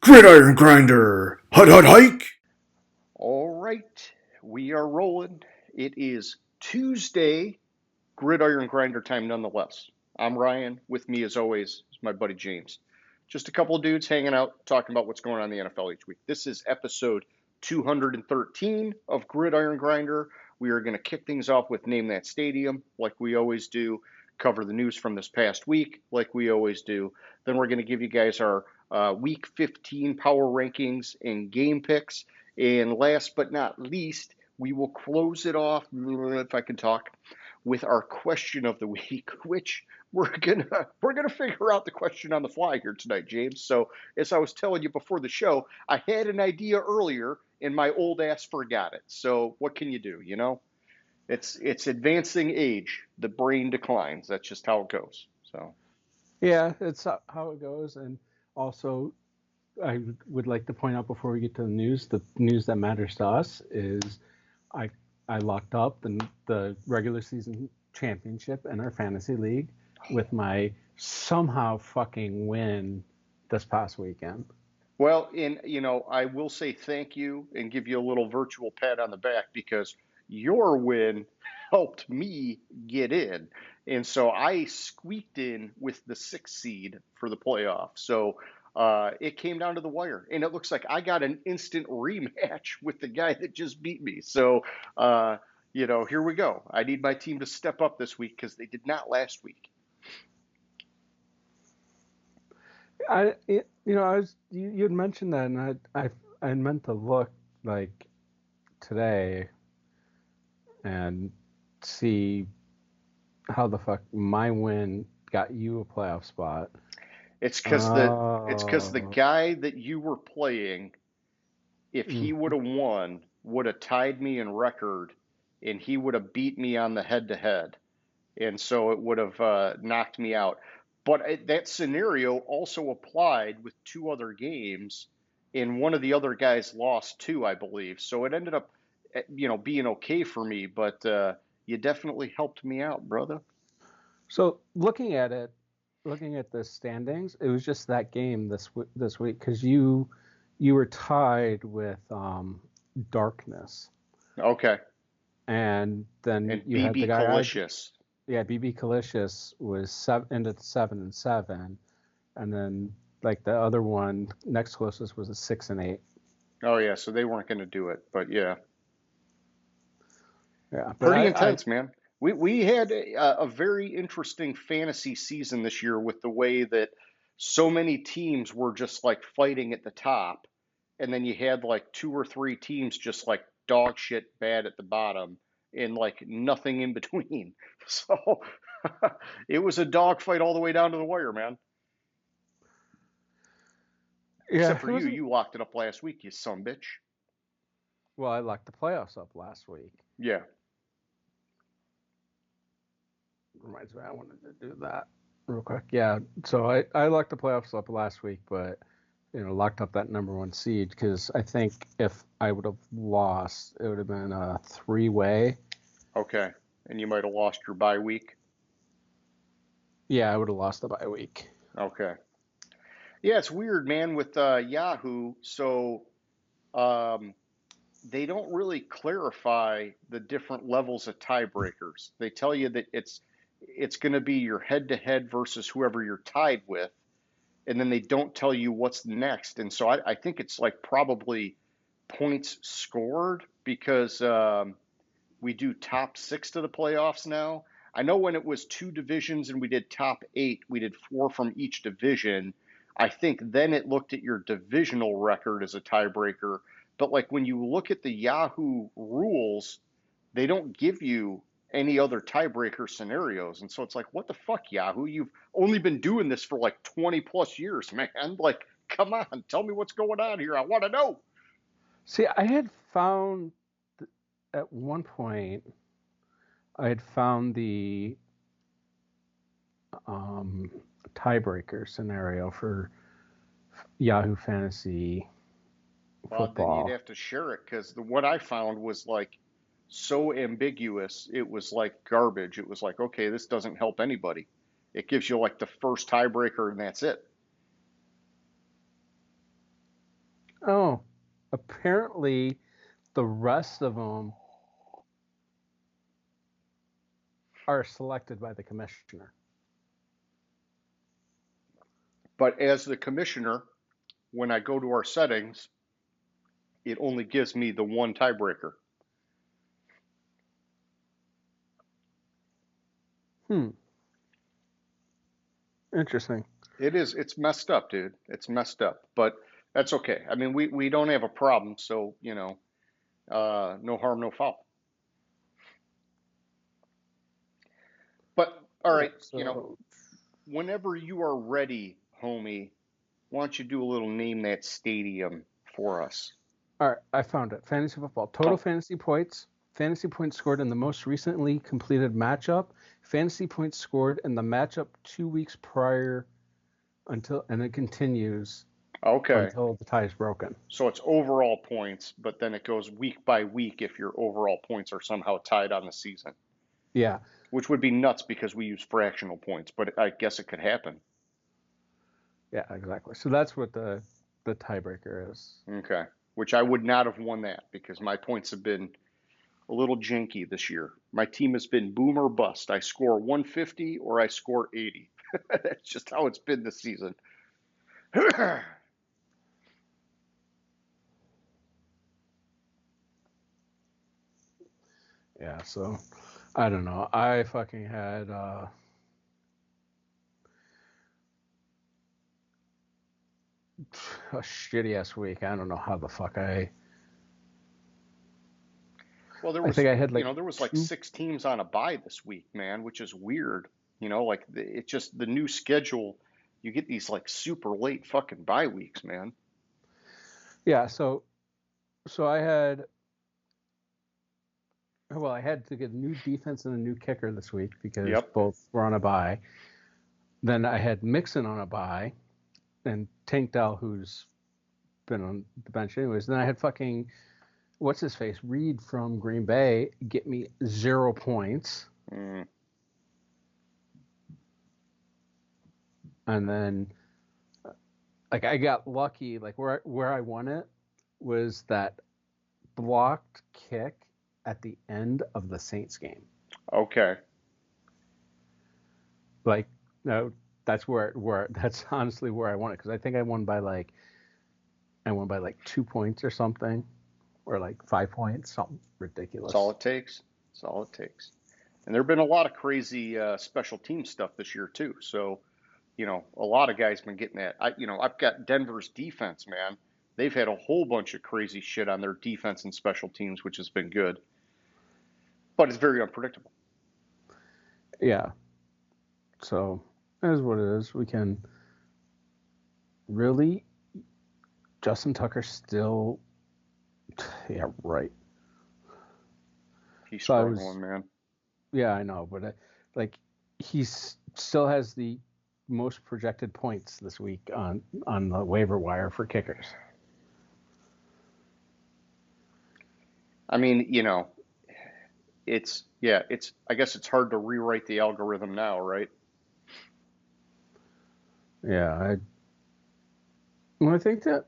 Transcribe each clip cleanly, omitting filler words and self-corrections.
Gridiron Grinder! Hut hut hike! All right, we are rolling. It is Tuesday, Gridiron Grinder time nonetheless. I'm Ryan. With me, as always, is my buddy James. Just a couple of dudes hanging out, talking about what's going on in the NFL each week. This is episode 213 of Gridiron Grinder. We are going to kick things off with Name That Stadium, like we always do, cover the news from this past week, like we always do. Then we're going to give you guys our Week 15 power rankings and game picks. And last but not least, we will close it off, if I can talk, with our question of the week, which we're gonna figure out the question on the fly here tonight, James. So as I was telling you before the show, I had an idea earlier and my old ass forgot it. So what can you do? It's advancing age. The brain declines. That's just how it goes. So Yeah, it's how it goes. And also, I would like to point out before we get to the news that matters to us is I I locked up the regular season championship in our fantasy league with my somehow fucking win this past weekend. well, and I will say thank you and give you a little virtual pat on the back because your win helped me get in. And so I squeaked in with the sixth seed for the playoff. So it came down to the wire. And it looks like I got an instant rematch with the guy that just beat me. So, here we go. I need my team to step up this week because they did not last week. You had mentioned that, and I meant to look like today and see how the fuck my win got you a playoff spot. It's because the Oh, guy that you were playing, if he mm, would have won, would have tied me in record, and he would have beat me on the head to head, and so it would have knocked me out. But that scenario also applied with two other games, and one of the other guys lost too, I believe. So it ended up, being okay for me. But you definitely helped me out, brother. so looking at the standings, it was just that game this week because you were tied with Darkness, Okay, and then and you had the BB guy Calicious. yeah, BB Calicious was ended 7-7, and then like the other one next closest was a 6-8. Oh yeah, so they weren't going to do it, but yeah. Yeah, but Pretty I intense, man. We had a very interesting fantasy season this year with the way that so many teams were just like fighting at the top, and then you had like two or three teams just like dog shit bad at the bottom, and like nothing in between. So it was a dogfight all the way down to the wire, man. yeah Except for it you, wasn't you locked it up last week, you son bitch. well. I locked the playoffs up last week. Yeah. Reminds me, I wanted to do that real quick. Yeah, so I locked the playoffs up last week, but locked up that number one seed because I think if I would have lost, it would have been a three-way. Okay. And you might have lost your bye week. Yeah, I would have lost the bye week. Okay. Yeah, it's weird, man, with Yahoo. So um, they don't really clarify the different levels of tiebreakers. They tell you that it's going to be your head-to-head versus whoever you're tied with, and then they don't tell you what's next. And so I think it's like probably points scored because we do top six to the playoffs now. I know when it was two divisions and we did top eight, we did four from each division. I think then it looked at your divisional record as a tiebreaker. But like when you look at the Yahoo rules, they don't give you any other tiebreaker scenarios. And so it's like, what the fuck, Yahoo? You've only been doing this for like 20 plus years, man. Like, come on, tell me what's going on here. I want to know. See, I had found at one point, I had found the um, tiebreaker scenario for Yahoo Fantasy Well, then you'd Football. have to share it because the what I found was like so ambiguous. It was like garbage. It was like, okay, this doesn't help anybody. It gives you like the first tiebreaker and that's it. Oh, apparently the rest of them are selected by the commissioner. But as the commissioner, when I go to our settings, it only gives me the one tiebreaker. Interesting. It's messed up, dude. It's messed up. But that's okay. I mean, we don't have a problem, so, no harm, no foul. But all Yeah, right, so whenever you are ready, homie, why don't you do a little name that stadium for us? all right, I found it. Fantasy football. Total Oh, fantasy points. Fantasy points scored in the most recently completed matchup. Fantasy points scored in the matchup 2 weeks prior and it continues okay. until the tie is broken. So it's overall points, but then it goes week by week if your overall points are somehow tied on the season, Yeah, which would be nuts because we use fractional points, but I guess it could happen. yeah, exactly. So that's what the tiebreaker is. Okay. Which I would not have won that because my points have been a little janky this year. My team has been boom or bust. I score 150 or I score 80. That's just how it's been this season. Yeah, so I don't know. I fucking had a shitty ass week. I don't know how the fuck Well, I think I had like there was like two. 6 teams on a bye this week, man, which is weird. Like it's just the new schedule. You get these like super late fucking bye weeks, man. Yeah, so I had well, I had to get a new defense and a new kicker this week because Yep. both were on a bye. Then I had Mixon on a bye and Tank Dell, who's been on the bench anyways. Then I had fucking what's his face Reed from Green Bay get me 0 points, Mm, and then like I got lucky. Like where I won it was that blocked kick at the end of the Saints game. okay. Like no, that's where that's honestly where I won it because I think I won by like 2 points or something, or like 5 points, something That's all ridiculous. it takes. That's all it takes. And there have been a lot of crazy special team stuff this year too. So, a lot of guys been getting that. I've got Denver's defense, man. They've had a whole bunch of crazy shit on their defense and special teams, which has been good, but it's very unpredictable. Yeah, so that is what it is. We can really Justin Tucker still, yeah, right. He's So I was, struggling, man. yeah, I know, but like he's still has the most projected points this week on the waiver wire for kickers. I mean, it's I guess it's hard to rewrite the algorithm now, right? Yeah, I think that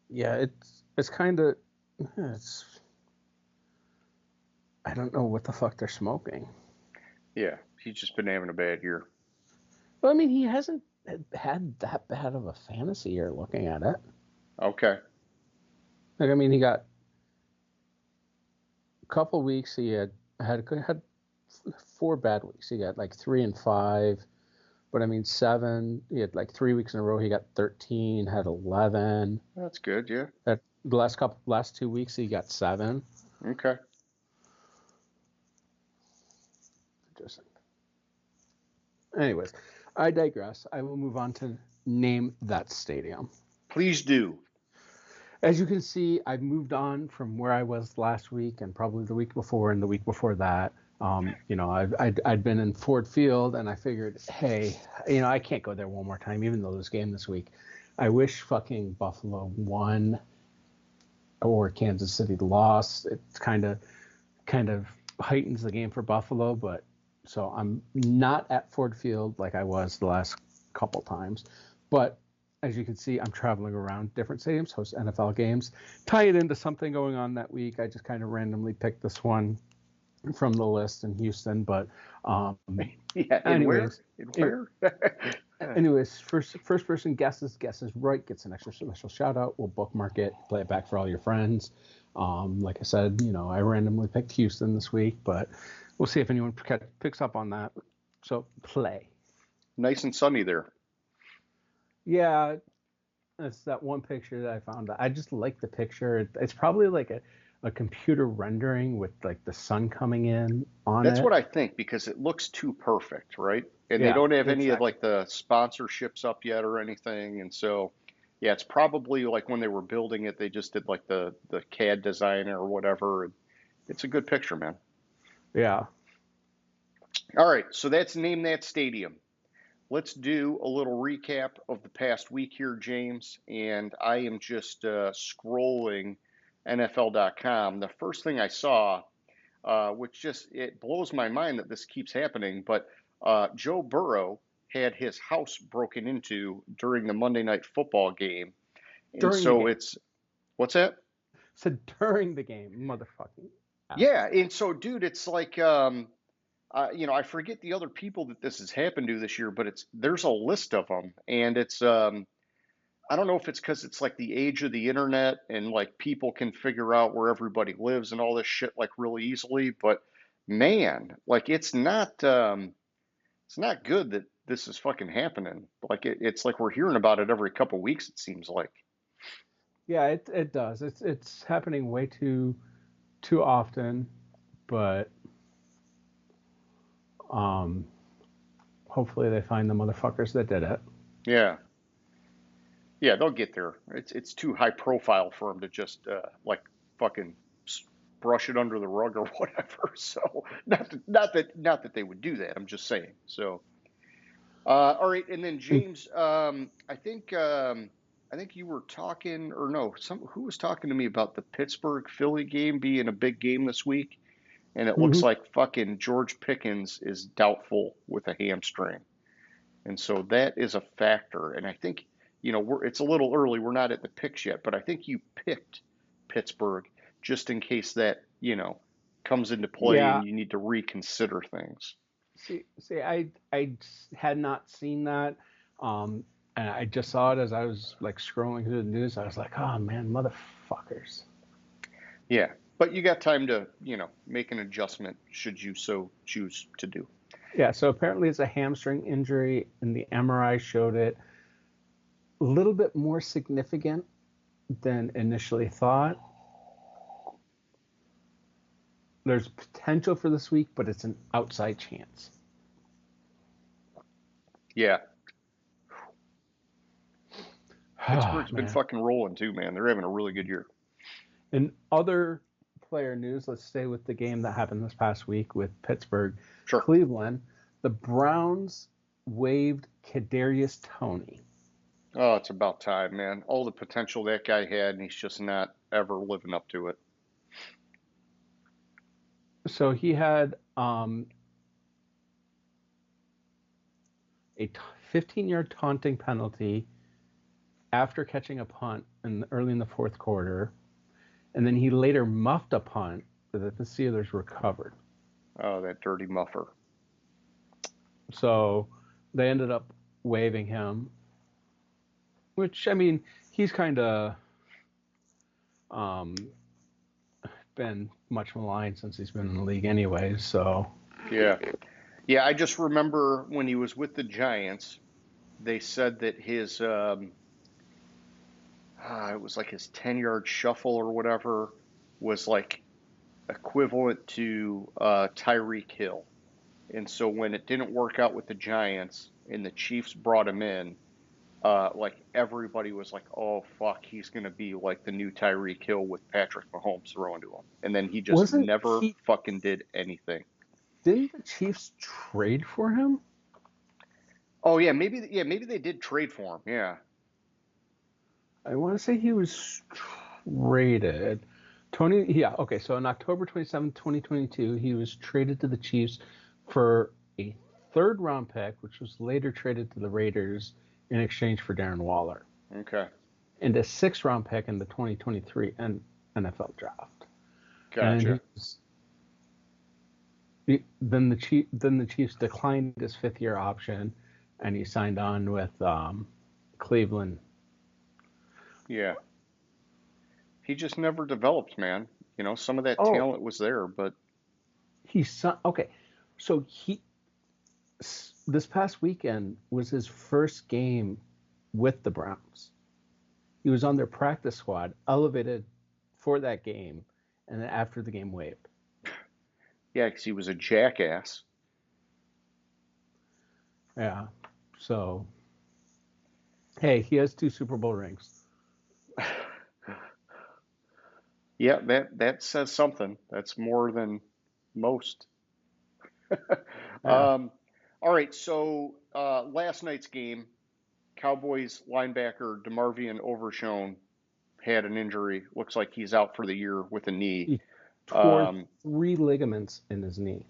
yeah, it's kind of it's I don't know what the fuck they're smoking. Yeah, he's just been having a bad year. Well, I mean, he hasn't had that bad of a fantasy year looking at it. Okay. Like, I mean, he got a couple weeks. He had 4 bad weeks. He got like 3 and 5, but I mean 7. He had like 3 weeks in a row. He got 13, had 11. That's good, yeah. That the last 2 weeks he got 7. Okay. Interesting. Anyways, I digress. I will move on to name that stadium. Please do. As you can see, I've moved on from where I was last week and probably the week before and the week before that. I'd been in Ford Field, and I figured, hey, I can't go there one more time, even though this game this week. I wish fucking Buffalo won or Kansas City lost. It kind of heightens the game for Buffalo, but so I'm not at Ford Field like I was the last couple times. But as you can see, I'm traveling around different stadiums, host NFL games, tie it into something going on that week. I just kind of randomly picked this one from the list in Houston, but Yeah, in where? anyways, In it, where? anyways, first person guesses right gets an extra special shout out. We'll bookmark it, play it back for all your friends. Like I said, I randomly picked Houston this week, but we'll see if anyone picks up on that. So play. Nice and sunny there. Yeah, it's that one picture that I found. I just like the picture. It's probably like a computer rendering with like the sun coming in on That's it. what I think because it looks too perfect, right? And they Yeah, don't have any of exactly. like the sponsorships up yet or anything. And so, yeah, it's probably like when they were building it, they just did like the CAD design or whatever. It's a good picture, man. Yeah. All right, so that's Name That Stadium. Let's do a little recap of the past week here, James. And I am just scrolling NFL.com. The first thing I saw, which just it blows my mind that this keeps happening, but Joe Burrow had his house broken into during the Monday Night Football game. And During the so game. it's, what's that? So during the game, motherfucking Yeah, asshole. and so, dude, it's like, I forget the other people that this has happened to this year, but there's a list of them, and I don't know if it's because it's like the age of the internet and like people can figure out where everybody lives and all this shit like really easily, but man, like it's not good that this is fucking happening. Like it's like we're hearing about it every couple weeks, it seems like. Yeah, it does. It's happening way too often, but um hopefully they find the motherfuckers that did it. Yeah, yeah, they'll get there. It's too high profile for them to just like fucking brush it under the rug or whatever. So not that they would do that. I'm just saying. So all right, and then And, James, I think you were talking, or no, who was talking to me about the Pittsburgh Philly game being a big game this week, and it looks mhm. like fucking George Pickens is doubtful with a hamstring, and so that is a factor. And I think it's a little early, we're not at the picks yet, but I think you picked Pittsburgh just in case that comes into play Yeah, and you need to reconsider things. see, I had not seen that, um, and I just saw it as I was like scrolling through the news. I was like, oh man, motherfuckers. Yeah, but you got time to, make an adjustment should you so choose to do. Yeah, so apparently it's a hamstring injury, and the MRI showed it a little bit more significant than initially thought. There's potential for this week, but it's an outside chance. Yeah, Oh Pittsburgh's been man. fucking rolling too, man. They're having a really good year. In other player news, let's stay with the game that happened this past week with Pittsburgh, Sure. Cleveland. The Browns waived Kadarius Toney. Oh, it's about time, man. All the potential that guy had, and he's just not ever living up to it. So he had a 15-yard taunting penalty after catching a punt early in the fourth quarter, and then he later muffed a punt that the Steelers recovered. Oh, that dirty muffer. So they ended up waiving him, which I mean he's kind of um, been much maligned since he's been in the league, anyways. So Yeah. Yeah, I just remember when he was with the Giants, they said that it was like his 10-yard shuffle or whatever was like equivalent to Tyreek Hill. And so when it didn't work out with the Giants and the Chiefs brought him in, like everybody was like, "Oh fuck, he's gonna be like the new Tyreek Hill with Patrick Mahomes throwing to him," and then he just wasn't never he? fucking did anything. Didn't the Chiefs trade for him? Oh yeah, maybe they did trade for him. Yeah, I want to say he was traded. Tony, yeah, okay. So on October 27th, 2022, he was traded to the Chiefs for a third round pick, which was later traded to the Raiders in exchange for Darren Waller. Okay. and a 6th-round pick in the 2023 NFL draft. Gotcha. And then the Chiefs declined his 5th-year option, and he signed on with Cleveland. Yeah. He just never developed, man. Some of that Oh, talent was there, but okay. So this past weekend was his first game with the Browns. He was on their practice squad, elevated for that game, and then after the game waived. yeah, because he was a jackass. Yeah. So, hey, he has 2 Super Bowl rings. Yeah, that says something. That's more than most. Yeah. All right, so last night's game, Cowboys linebacker DeMarvion Overshown had an injury. Looks like he's out for the year with a knee. He tore Um, 3 ligaments in his knee.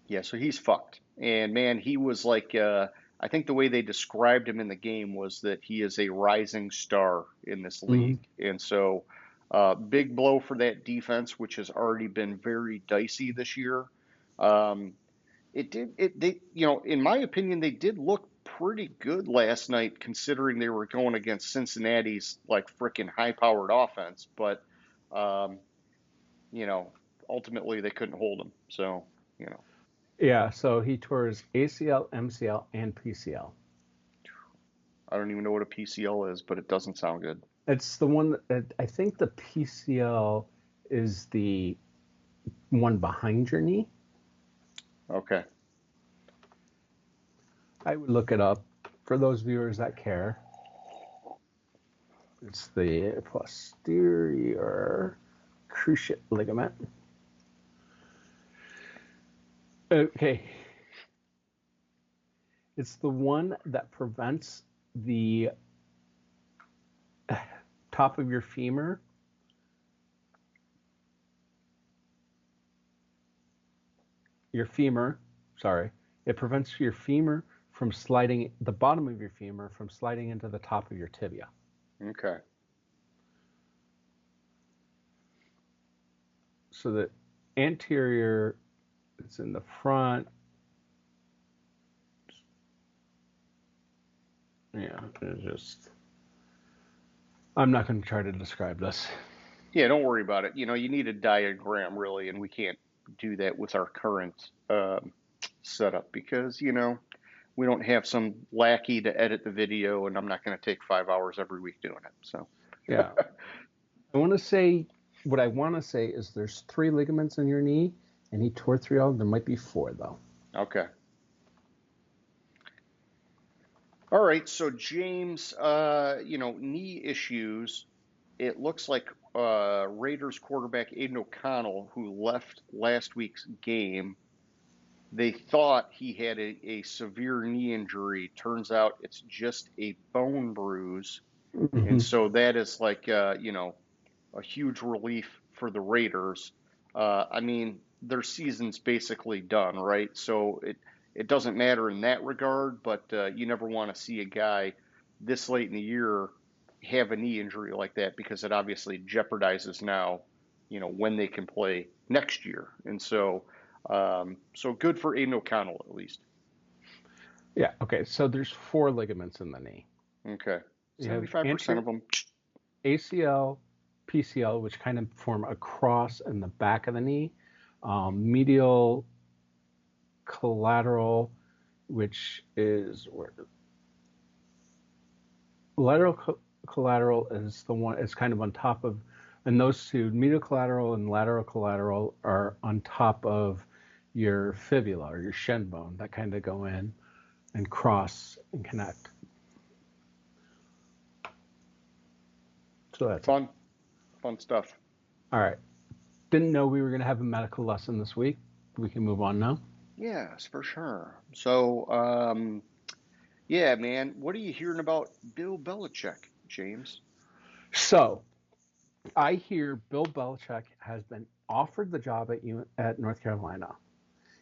yeah, so he's fucked. And man, he was like, I think the way they described him in the game was that he is a rising star in this Mm-hmm. league. And so, big blow for that defense, which has already been very dicey this year. Um, in my opinion, they did look pretty good last night considering they were going against Cincinnati's like freaking high-powered offense. But, um, you know, ultimately they couldn't hold them. So, you know. Yeah, so he tore his ACL, MCL, and PCL. I don't even know what a PCL is, but it doesn't sound good. It's the one that I think the PCL is the one behind your knee. Okay. I would look it up for those viewers that care. It's the posterior cruciate ligament. Okay. It's the one that prevents the top of your femur sorry, it prevents your femur from sliding, the bottom of your femur from sliding into the top of your tibia. Okay. So the anterior, it's in the front. Yeah, it's just, I'm not going to try to describe this. Yeah, don't worry about it. You need a diagram really, and we can't do that with our current setup because, we don't have some lackey to edit the video, and I'm not going to take 5 hours every week doing it. So, Yeah. What I want to say is there's 3 ligaments in your knee, and he tore 3 of them. There might be 4, though. okay. All right. So, James, knee issues. It looks like Raiders quarterback Aiden O'Connell, who left last week's game, they thought he had a severe knee injury. Turns out it's just a bone bruise. And Mm-hmm. so that is like, a huge relief for the Raiders. I mean, their season's basically done, right? So it doesn't matter in that regard, but you never want to see a guy this late in the year have a knee injury like that because it obviously jeopardizes now, when they can play next year. And so good for Aiden O'Connell at least. Yeah, okay. So there's 4 ligaments in the knee. Okay, You have 75% of them. ACL, PCL, which kind of form a cross in the back of the knee, medial collateral, which is where lateral collateral is the one. It's kind of on top of, and those two, medial collateral and lateral collateral, are on top of your fibula or your shin bone that kind of go in and cross and connect. So that's Fun stuff. all right. Didn't know we were going to have a medical lesson this week. We can move on now. Yes, for sure. So, yeah, man, what are you hearing about Bill Belichick, James? So I hear Bill Belichick has been offered the job at North Carolina.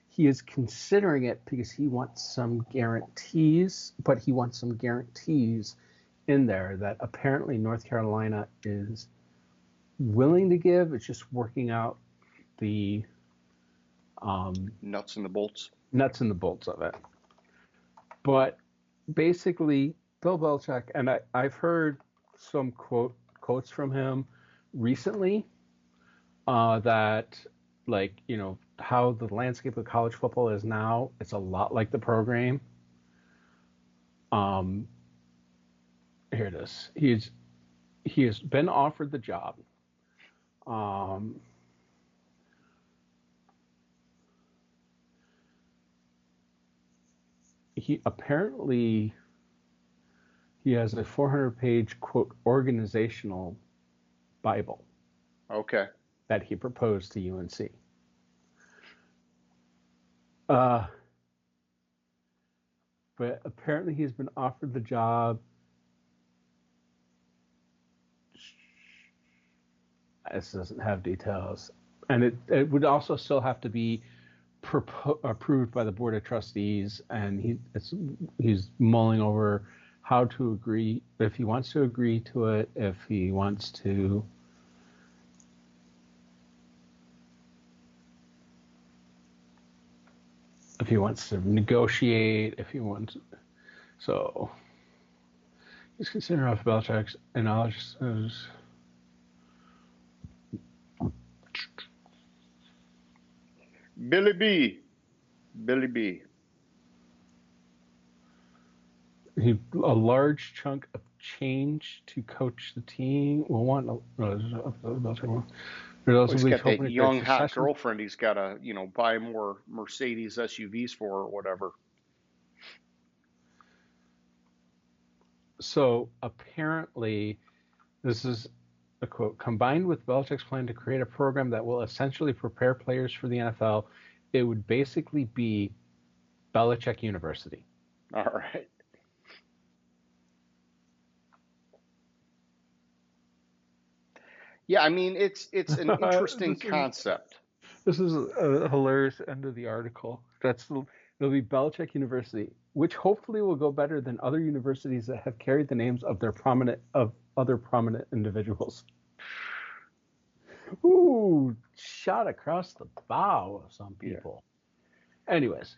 He is considering it because he wants some guarantees, but he wants some guarantees in there that apparently North Carolina is willing to give. It's just working out the Nuts and the bolts. nuts and the bolts of it. But basically, Bill Belichick, and I've heard some quotes from him recently that, like, how the landscape of college football is now, it's a lot like the program. Um, Here it is. He has been offered the job. Um, he apparently he has a 400-page quote organizational Bible Okay. that he proposed to UNC. Uh, but apparently he's been offered the job. This doesn't have details, and it would also still have to be approved by the board of trustees, and he's mulling over how to agree, if he wants to agree to it, if he wants to negotiate, if he wants. So he's considering off Belichick's analysis. Billy B. A large chunk of change to coach the team. Will want. He's got that young hot girlfriend. He's got to buy more Mercedes SUVs for or whatever. So apparently, this is a quote: combined with Belichick's plan to create a program that will essentially prepare players for the NFL, it would basically be Belichick University. All right. Yeah, I mean, it's an interesting concept. This is a hilarious end of the article. It'll be Belichick University, which hopefully will go better than other universities that have carried the names of other prominent individuals. Ooh, shot across the bow of some people. Yeah. Anyways.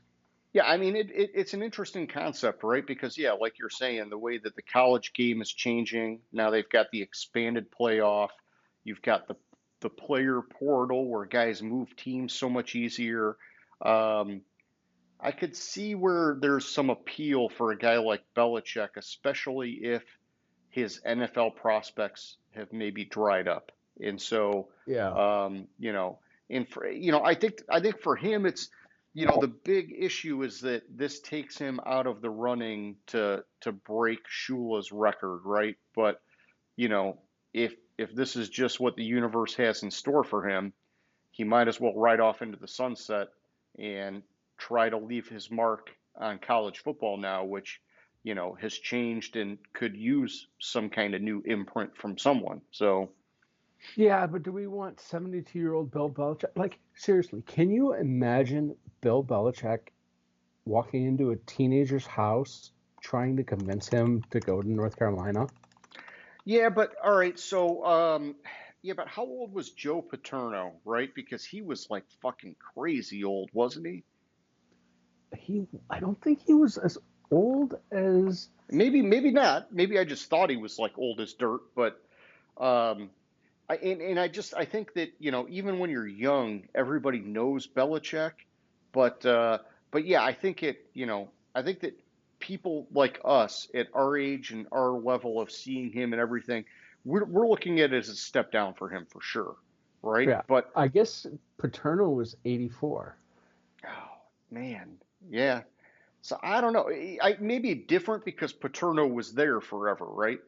Yeah, I mean, it's an interesting concept, right? Because, yeah, like you're saying, the way that the college game is changing, now they've got the expanded playoff. You've got the player portal where guys move teams so much easier. I could see where there's some appeal for a guy like Belichick, especially if his NFL prospects have maybe dried up. And so, yeah, and for, I think for him, it's, the big issue is that this takes him out of the running to break Shula's record, right? But, if this is just what the universe has in store for him, he might as well ride off into the sunset and try to leave his mark on college football now, which, has changed and could use some kind of new imprint from someone. So, yeah, but do we want 72-year-old Bill Belichick? Like, seriously, can you imagine Bill Belichick walking into a teenager's house trying to convince him to go to North Carolina? Yeah, but all right, so but how old was Joe Paterno, right? Because he was like fucking crazy old, wasn't he? I don't think he was as old as. Maybe not. Maybe I just thought he was like old as dirt, but I think that even when you're young, everybody knows Belichick, but yeah, I think that people like us at our age and our level of seeing him and everything, we're looking at it as a step down for him for sure, right? Yeah, but I guess Paterno was 84. Oh man, yeah. So I don't know. I maybe different because Paterno was there forever, right?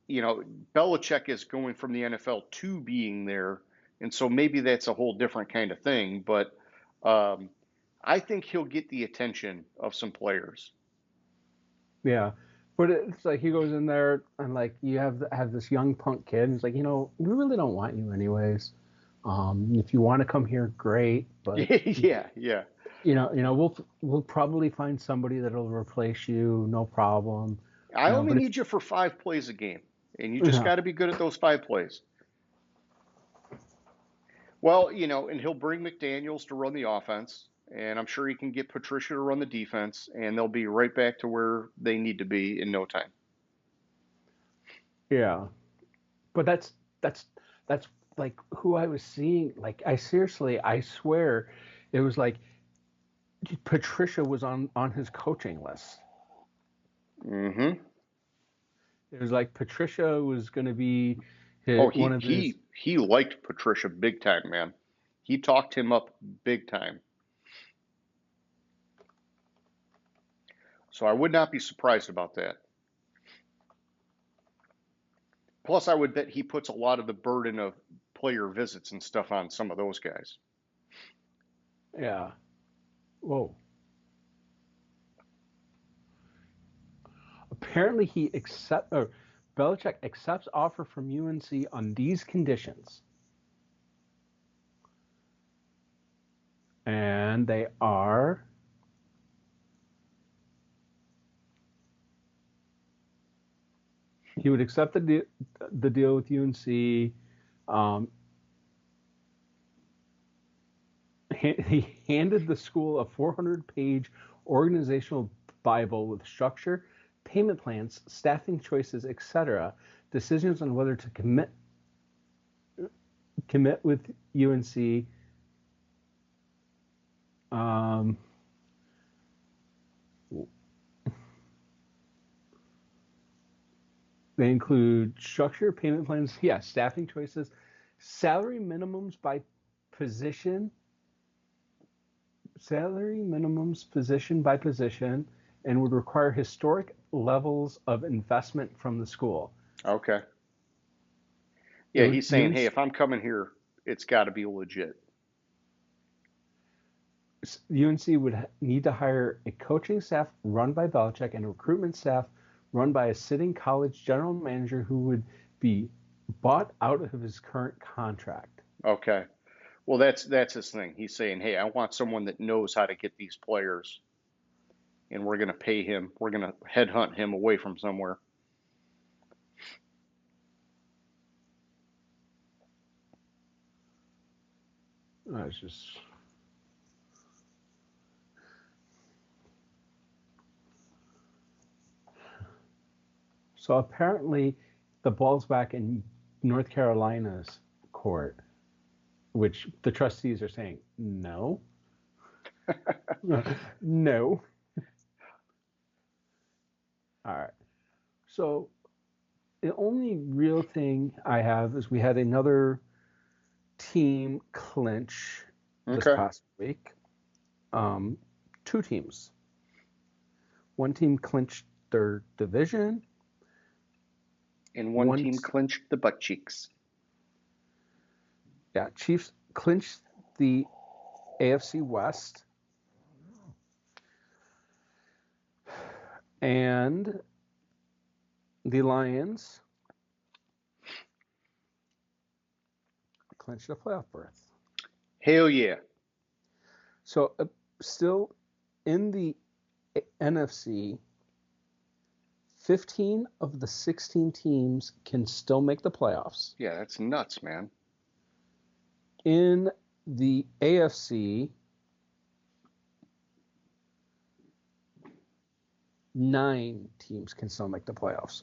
Belichick is going from the NFL to being there, and so maybe that's a whole different kind of thing. But I think he'll get the attention of some players. Yeah, but it's like he goes in there and like you have this young punk kid, and he's like, we really don't want you anyways. If you want to come here, great. But yeah. We'll probably find somebody that'll replace you, no problem. I No, only but need you for 5 plays a game, and you just yeah, got to be good at those 5 plays. Well, and he'll bring McDaniels to run the offense, and I'm sure he can get Patricia to run the defense, and they'll be right back to where they need to be in no time. yeah. But that's that's like who I was seeing. Like I swear, it was like Patricia was on his coaching list. Mm-hmm. It was like Patricia was going to be Oh, one he of his. he he liked Patricia big time, man. He talked him up big time. So I would not be surprised about that. Plus, I would bet he puts a lot of the burden of player visits and stuff on some of those guys. Yeah. Whoa. Apparently, Belichick accepts offer from UNC on these conditions, and they are. He would accept the deal with UNC. Um, he handed the school a 400-page organizational Bible with structure, payment plans, staffing choices, etc. Decisions on whether to commit with UNC. Um, they include structure, payment plans, staffing choices, salary minimums by position, position by position, and would require historic levels of investment from the school. Okay. It Yeah, would he's saying, hey, UNC, if I'm coming here, it's got to be legit. UNC would need to hire a coaching staff run by Belichick and a recruitment staff run by a sitting college general manager who would be bought out of his current contract. Okay. Well, that's his thing. He's saying, hey, I want someone that knows how to get these players, and we're going to pay him. We're going to headhunt him away from somewhere. It's just. So apparently, the ball's back in North Carolina's court, which the trustees are saying no. No. All right. So the only real thing I have is we had another team clinch this Okay. past week. Two teams. One team clinched their division. And one team clinched the butt cheeks. Yeah, Chiefs clinched the AFC West. And the Lions clinched a playoff berth. Hell yeah. So still in the NFC, 15 of the 16 teams can still make the playoffs. Yeah, that's nuts, man. In the AFC, 9 teams can still make the playoffs.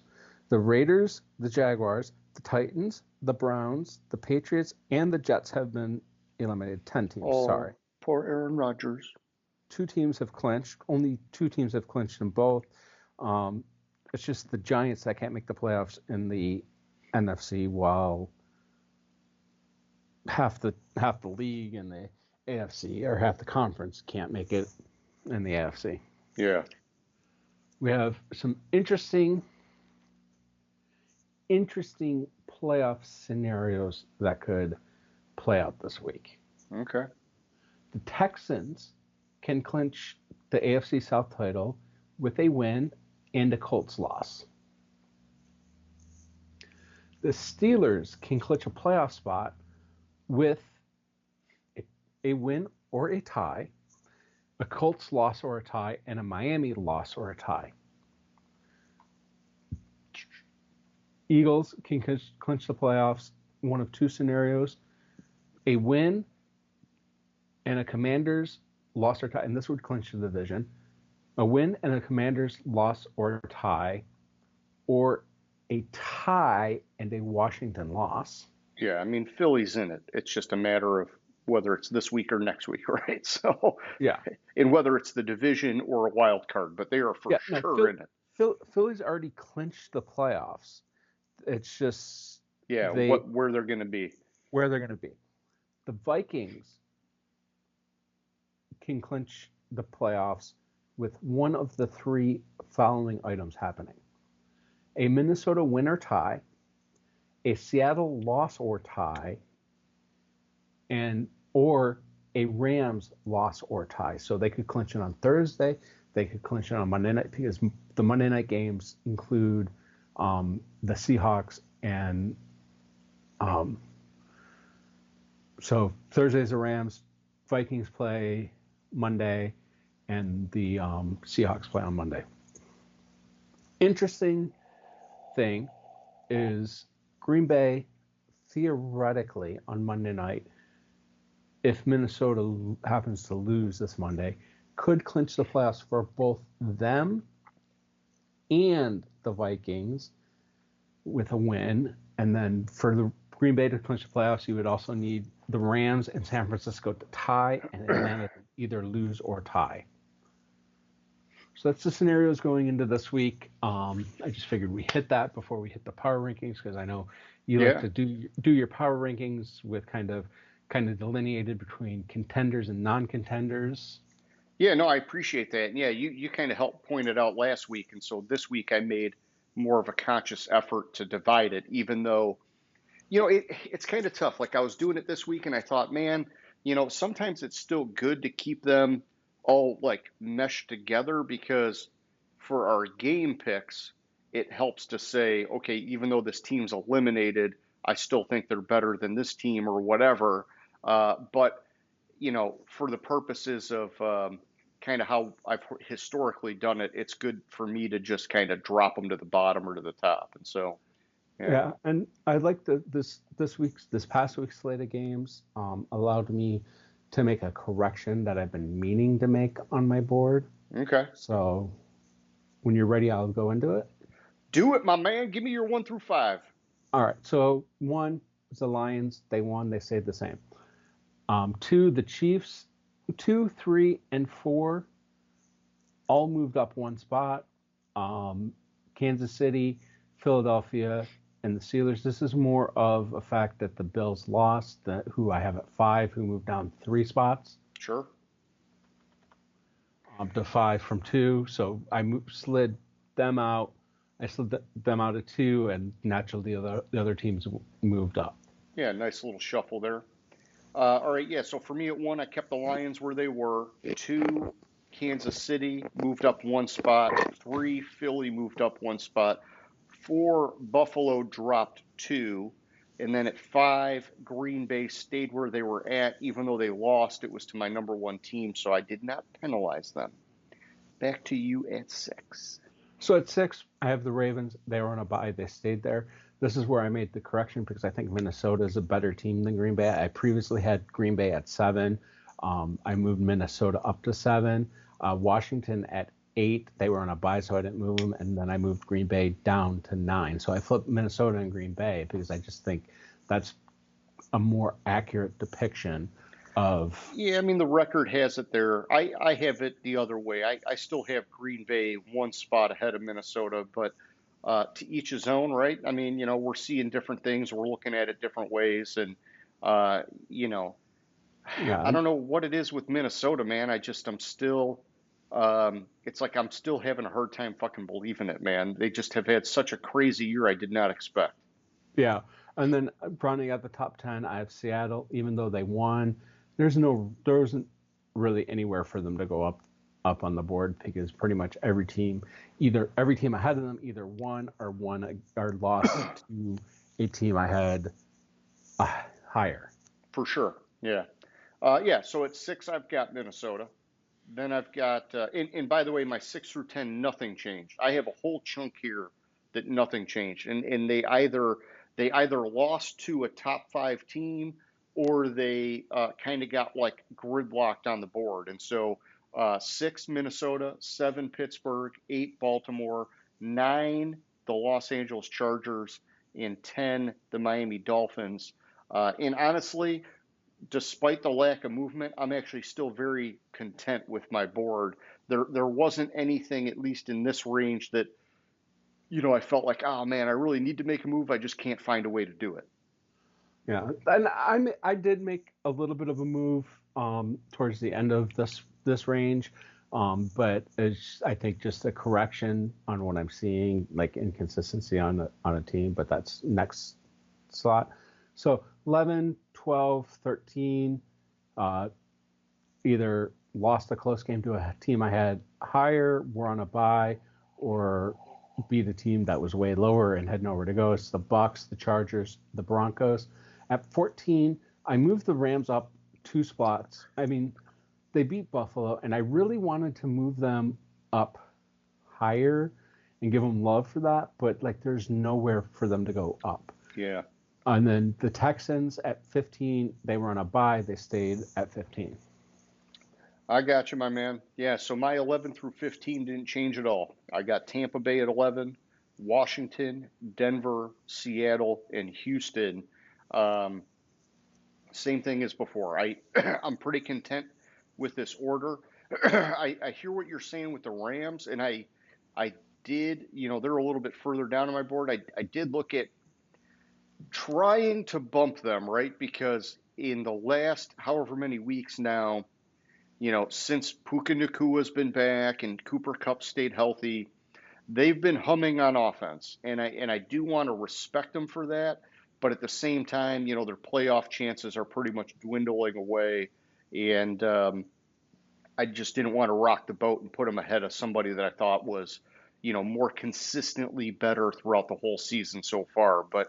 The Raiders, the Jaguars, the Titans, the Browns, the Patriots, and the Jets have been eliminated. 10 teams, sorry. Poor Aaron Rodgers. 2 teams have clinched. Only 2 teams have clinched in both. It's just the Giants that can't make the playoffs in the NFC, while half the league in the AFC, or half the conference, can't make it in the AFC. Yeah. We have some interesting playoff scenarios that could play out this week. Okay. The Texans can clinch the AFC South title with a win and a Colts loss. The Steelers can clinch a playoff spot with a win or a tie, a Colts loss or a tie, and a Miami loss or a tie. Eagles can clinch the playoffs. One of two scenarios: a win and a Commanders loss or tie, and this would clinch the division. A win and a Commanders loss or tie, or a tie and a Washington loss. Yeah, I mean, Philly's in it. It's just a matter of whether it's this week or next week, right? So, Yeah, and whether it's the division or a wild card, but they are for yeah. No, sure in it. Philly's already clinched the playoffs. It's just Yeah, where they're going to be. where they're going to be. The Vikings can clinch the playoffs with one of the three following items happening: a Minnesota win or tie, a Seattle loss or tie, or a Rams loss or tie. So they could clinch it on Thursday. They could clinch it on Monday night, because the Monday night games include the Seahawks and so Thursday's the Rams, Vikings play Monday, and the Seahawks play on Monday. Interesting thing is Green Bay, theoretically, on Monday night, if Minnesota happens to lose this Monday, could clinch the playoffs for both them and the Vikings with a win. And then for the Green Bay to clinch the playoffs, you would also need the Rams and San Francisco to tie, and Atlanta to either lose or tie. So that's the scenarios going into this week. I just figured we hit that before we hit the power rankings, because I know you like to do your power rankings with kind of delineated between contenders and non-contenders. Yeah, no, I appreciate that. And yeah, you kind of helped point it out last week, and so this week I made more of a conscious effort to divide it, even though, it's kind of tough. Like, I was doing it this week and I thought, man, sometimes it's still good to keep them all like meshed together, because for our game picks, it helps to say, okay, even though this team's eliminated, I still think they're better than this team or whatever. But, for the purposes of kind of how I've historically done it, it's good for me to just kind of drop them to the bottom or to the top. And so, Yeah, and I like this past week's slate of games allowed me to make a correction that I've been meaning to make on my board. Okay. So when you're ready, I'll go into it. Do it, my man. Give me your 1 through 5. All right. So 1 is the Lions. They won. They stayed the same. 2, the Chiefs. 2, 3, and 4 all moved up one spot. Kansas City, Philadelphia, and the Steelers. This is more of a fact that the Bills lost, who I have at 5, who moved down 3 spots. Sure. To 5 from 2. So I slid them out. I slid them out of 2, and naturally the other teams moved up. Yeah, nice little shuffle there. All right, yeah, so for me at 1, I kept the Lions where they were. 2, Kansas City moved up 1 spot. 3, Philly moved up 1 spot. 4, Buffalo dropped 2. And then at 5, Green Bay stayed where they were at. Even though they lost, it was to my number 1 team, so I did not penalize them. Back to you at 6. So at 6, I have the Ravens. They were on a bye. They stayed there. This is where I made the correction, because I think Minnesota is a better team than Green Bay. I previously had Green Bay at 7. I moved Minnesota up to 7. Washington at 8. They were on a bye, so I didn't move them. And then I moved Green Bay down to 9. So I flipped Minnesota and Green Bay, because I just think that's a more accurate depiction of... Yeah, I mean, the record has it there. I have it the other way. I still have Green Bay 1 spot ahead of Minnesota, but to each his own, right? I mean, we're seeing different things. We're looking at it different ways. And, I don't know what it is with Minnesota, man. I'm still, it's like I'm still having a hard time fucking believing it, man. They just have had such a crazy year I did not expect. Yeah. And then rounding out the top 10, I have Seattle. Even though they won, there wasn't really anywhere for them to go up on the board, because pretty much every team ahead of them either won or lost to a team I had higher. For sure. Yeah. So at 6, I've got Minnesota. Then I've got, and by the way, my 6 through 10, nothing changed. I have a whole chunk here that nothing changed, and they either lost to a top five team or they kind of got like gridlocked on the board. And so 6 Minnesota, 7 Pittsburgh, 8 Baltimore, 9 the Los Angeles Chargers, and 10 the Miami Dolphins. And honestly, despite the lack of movement, I'm actually still very content with my board. There wasn't anything, at least in this range, that I felt like, oh man, I really need to make a move. I just can't find a way to do it. Yeah, and I did make a little bit of a move towards the end of this range, but it's I think just a correction on what I'm seeing, like inconsistency on a team. But that's next slot. So 11, 12, 13, either lost a close game to a team I had higher, were on a bye, or beat a team that was way lower and had nowhere to go. It's the Bucks, the Chargers, the Broncos. At 14, I moved the Rams up 2 spots. I mean, they beat Buffalo, and I really wanted to move them up higher and give them love for that, but like there's nowhere for them to go up. Yeah. And then the Texans at 15, they were on a bye. They stayed at 15. I got you, my man. Yeah, so my 11 through 15 didn't change at all. I got Tampa Bay at 11, Washington, Denver, Seattle, and Houston. Same thing as before. I'm pretty content with this order. I hear what you're saying with the Rams, and I did, they're a little bit further down on my board. I did look at trying to bump them, right? Because in the last however many weeks now, since Puka Nakua's been back and Cooper Kupp stayed healthy, they've been humming on offense, and I do want to respect them for that. But at the same time, their playoff chances are pretty much dwindling away, and I just didn't want to rock the boat and put them ahead of somebody that I thought was, more consistently better throughout the whole season so far. But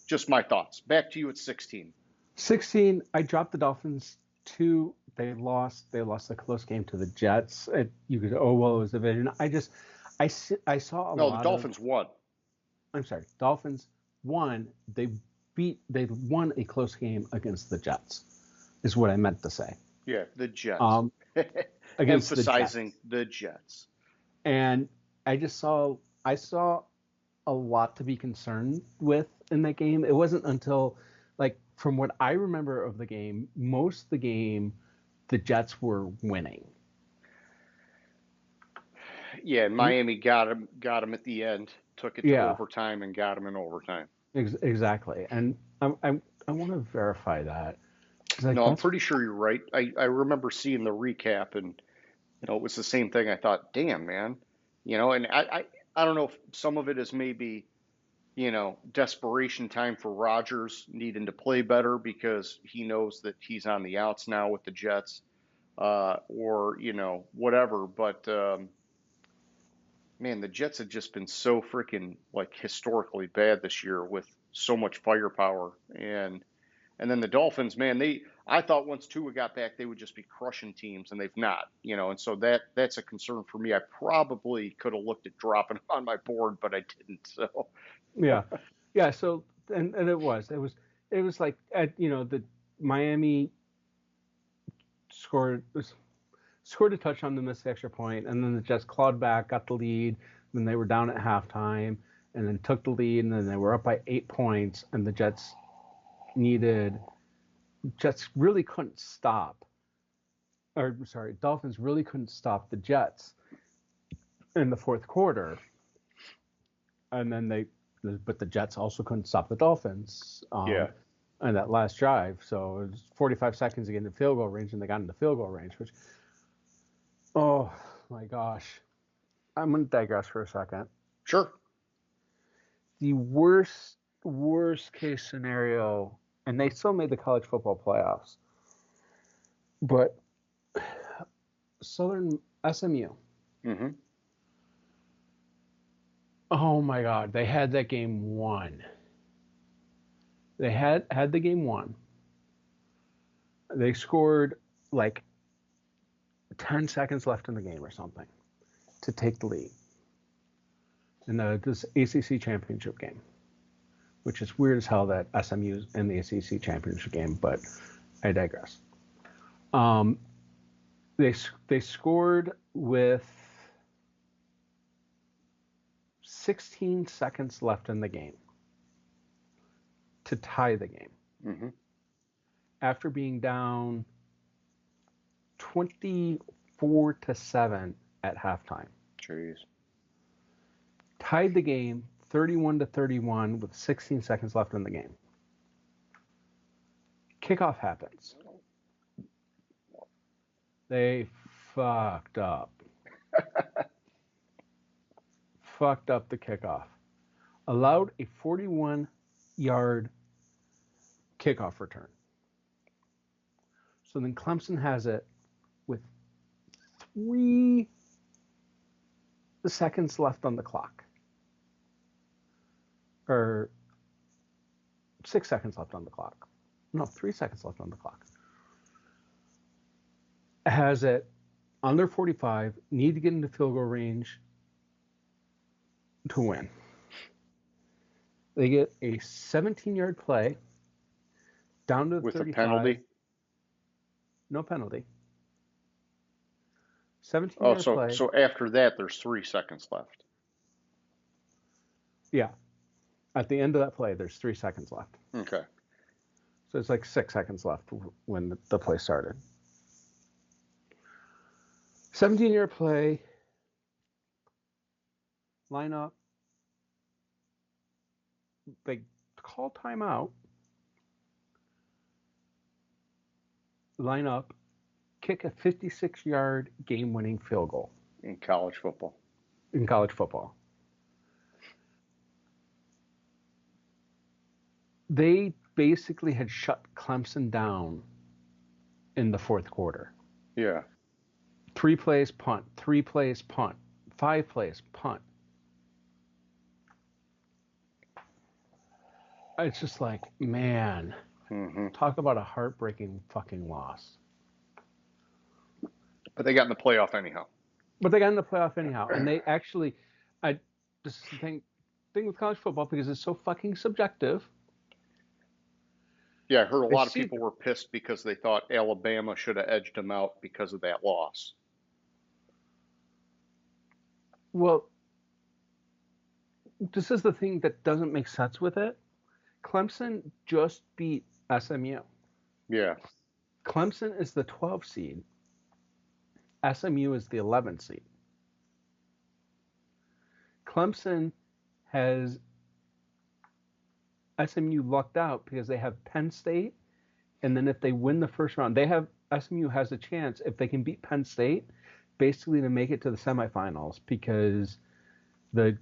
just my thoughts. Back to you at 16. 16, I dropped the Dolphins 2. They lost a close game to the Jets. You could, oh, well, it was a division. I saw a No, lot the Dolphins won. I'm sorry, Dolphins won. They won a close game against the Jets, is what I meant to say. Yeah, the Jets. Against Emphasizing the Jets. And I saw a lot to be concerned with in that game. It wasn't until, like, from what I remember of the game, most of the game, the Jets were winning. Yeah, Miami got him at the end, took it to overtime and got him in overtime. Exactly. And I want to verify that. No, I'm pretty sure you're right. I remember seeing the recap, and it was the same thing. I thought, damn, man, and I don't know if some of it is maybe desperation time for Rodgers needing to play better because he knows that he's on the outs now with the Jets, or whatever. But man, the Jets have just been so freaking like historically bad this year with so much firepower, and then the Dolphins, man, I thought once Tua got back, they would just be crushing teams, and they've not, and so that's a concern for me. I probably could have looked at dropping them on my board, but I didn't. So yeah. So and it was like the Miami scored a touchdown, missed the extra point, and then the Jets clawed back, got the lead. Then they were down at halftime, and then took the lead, and then they were up by 8 points, and the Jets really couldn't stop. Or sorry, Dolphins really couldn't stop the Jets in the fourth quarter, and then but the Jets also couldn't stop the Dolphins. In that last drive, so it was 45 seconds to get into field goal range, and they got into field goal range, which, oh my gosh, I'm going to digress for a second. Sure. The worst case scenario, and they still made the college football playoffs, but Southern SMU. Mm-hmm. Oh my God, they had that game won. They had the game won. They scored like 10 seconds left in the game or something to take the lead. in this ACC championship game, which is weird as hell that SMU's in the ACC championship game, but I digress. They scored with 16 seconds left in the game to tie the game. Mm-hmm. After being down 24-7 at halftime. Jeez. Tied the game 31-31 with 16 seconds left in the game. Kickoff happens. They fucked up. Fucked up the kickoff. Allowed a 41-yard kickoff return. So then Clemson has it with 3 seconds left on the clock. Or 6 seconds left on the clock. No, 3 seconds left on the clock. Has it on their 45, need to get into field goal range to win. They get a 17-yard play down to the with 35. a penalty. No penalty. 17-yard play. So after that, there's 3 seconds left. Yeah. At the end of that play, there's 3 seconds left. Okay. So it's like 6 seconds left when the play started. 17-yard play. Line up. They call timeout. Line up. Kick a 56-yard game-winning field goal. In college football. In college football. They basically had shut Clemson down in the fourth quarter. Yeah. 3 plays, punt. 3 plays, punt. 5 plays, punt. It's just like, man, talk about a heartbreaking fucking loss. But they got in the playoff anyhow. And they actually, this is the thing with college football, because it's so fucking subjective. Yeah, I heard a lot of people were pissed because they thought Alabama should have edged them out because of that loss. Well, this is the thing that doesn't make sense with it. Clemson just beat SMU. Yeah. Clemson is the 12 seed. SMU is the 11 seed. Clemson has SMU lucked out because they have Penn State, and then if they win the first round, SMU has a chance, if they can beat Penn State, basically to make it to the semifinals, because the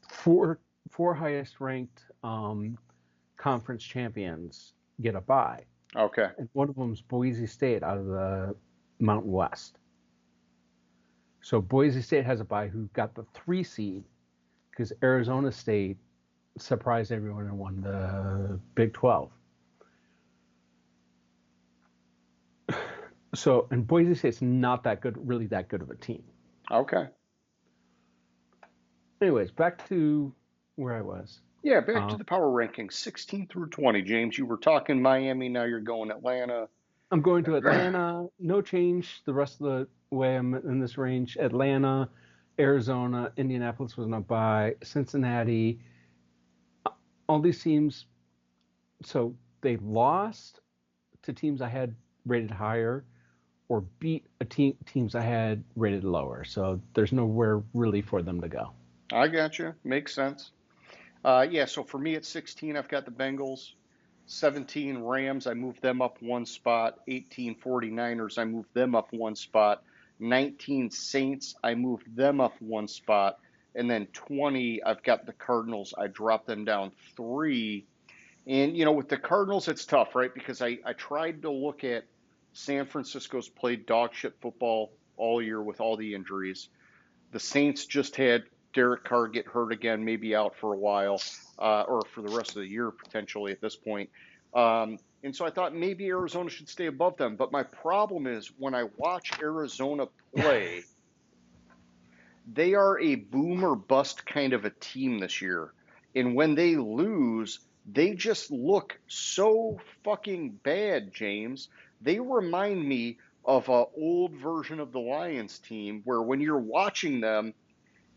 four highest ranked conference champions get a bye. Okay. And one of them is Boise State out of the Mountain West. So Boise State has a bye, who got the 3 seed, because Arizona State surprised everyone and won the Big 12. So, and Boise State's not that good, really that good of a team. Okay. Anyways, back to where I was. Yeah, back to the power rankings, 16 through 20. James, you were talking Miami, now you're going Atlanta. I'm going to Atlanta. No change the rest of the way I'm in this range. Atlanta, Arizona, Indianapolis was not by, Cincinnati. All these teams, so they lost to teams I had rated higher, or beat teams I had rated lower. So there's nowhere really for them to go. I got you. Makes sense. So for me at 16, I've got the Bengals. 17 Rams, I moved them up 1 spot. 18 49ers, I moved them up 1 spot. 19 Saints, I moved them up 1 spot. And then 20, I've got the Cardinals. I dropped them down 3. And, with the Cardinals, it's tough, right? Because I tried to look at San Francisco's played dog shit football all year with all the injuries. The Saints just had Derek Carr get hurt again, maybe out for a while, or for the rest of the year potentially at this point. And so I thought maybe Arizona should stay above them. But my problem is when I watch Arizona play, they are a boom or bust kind of a team this year. And when they lose, they just look so fucking bad, James. They remind me of a old version of the Lions team where when you're watching them,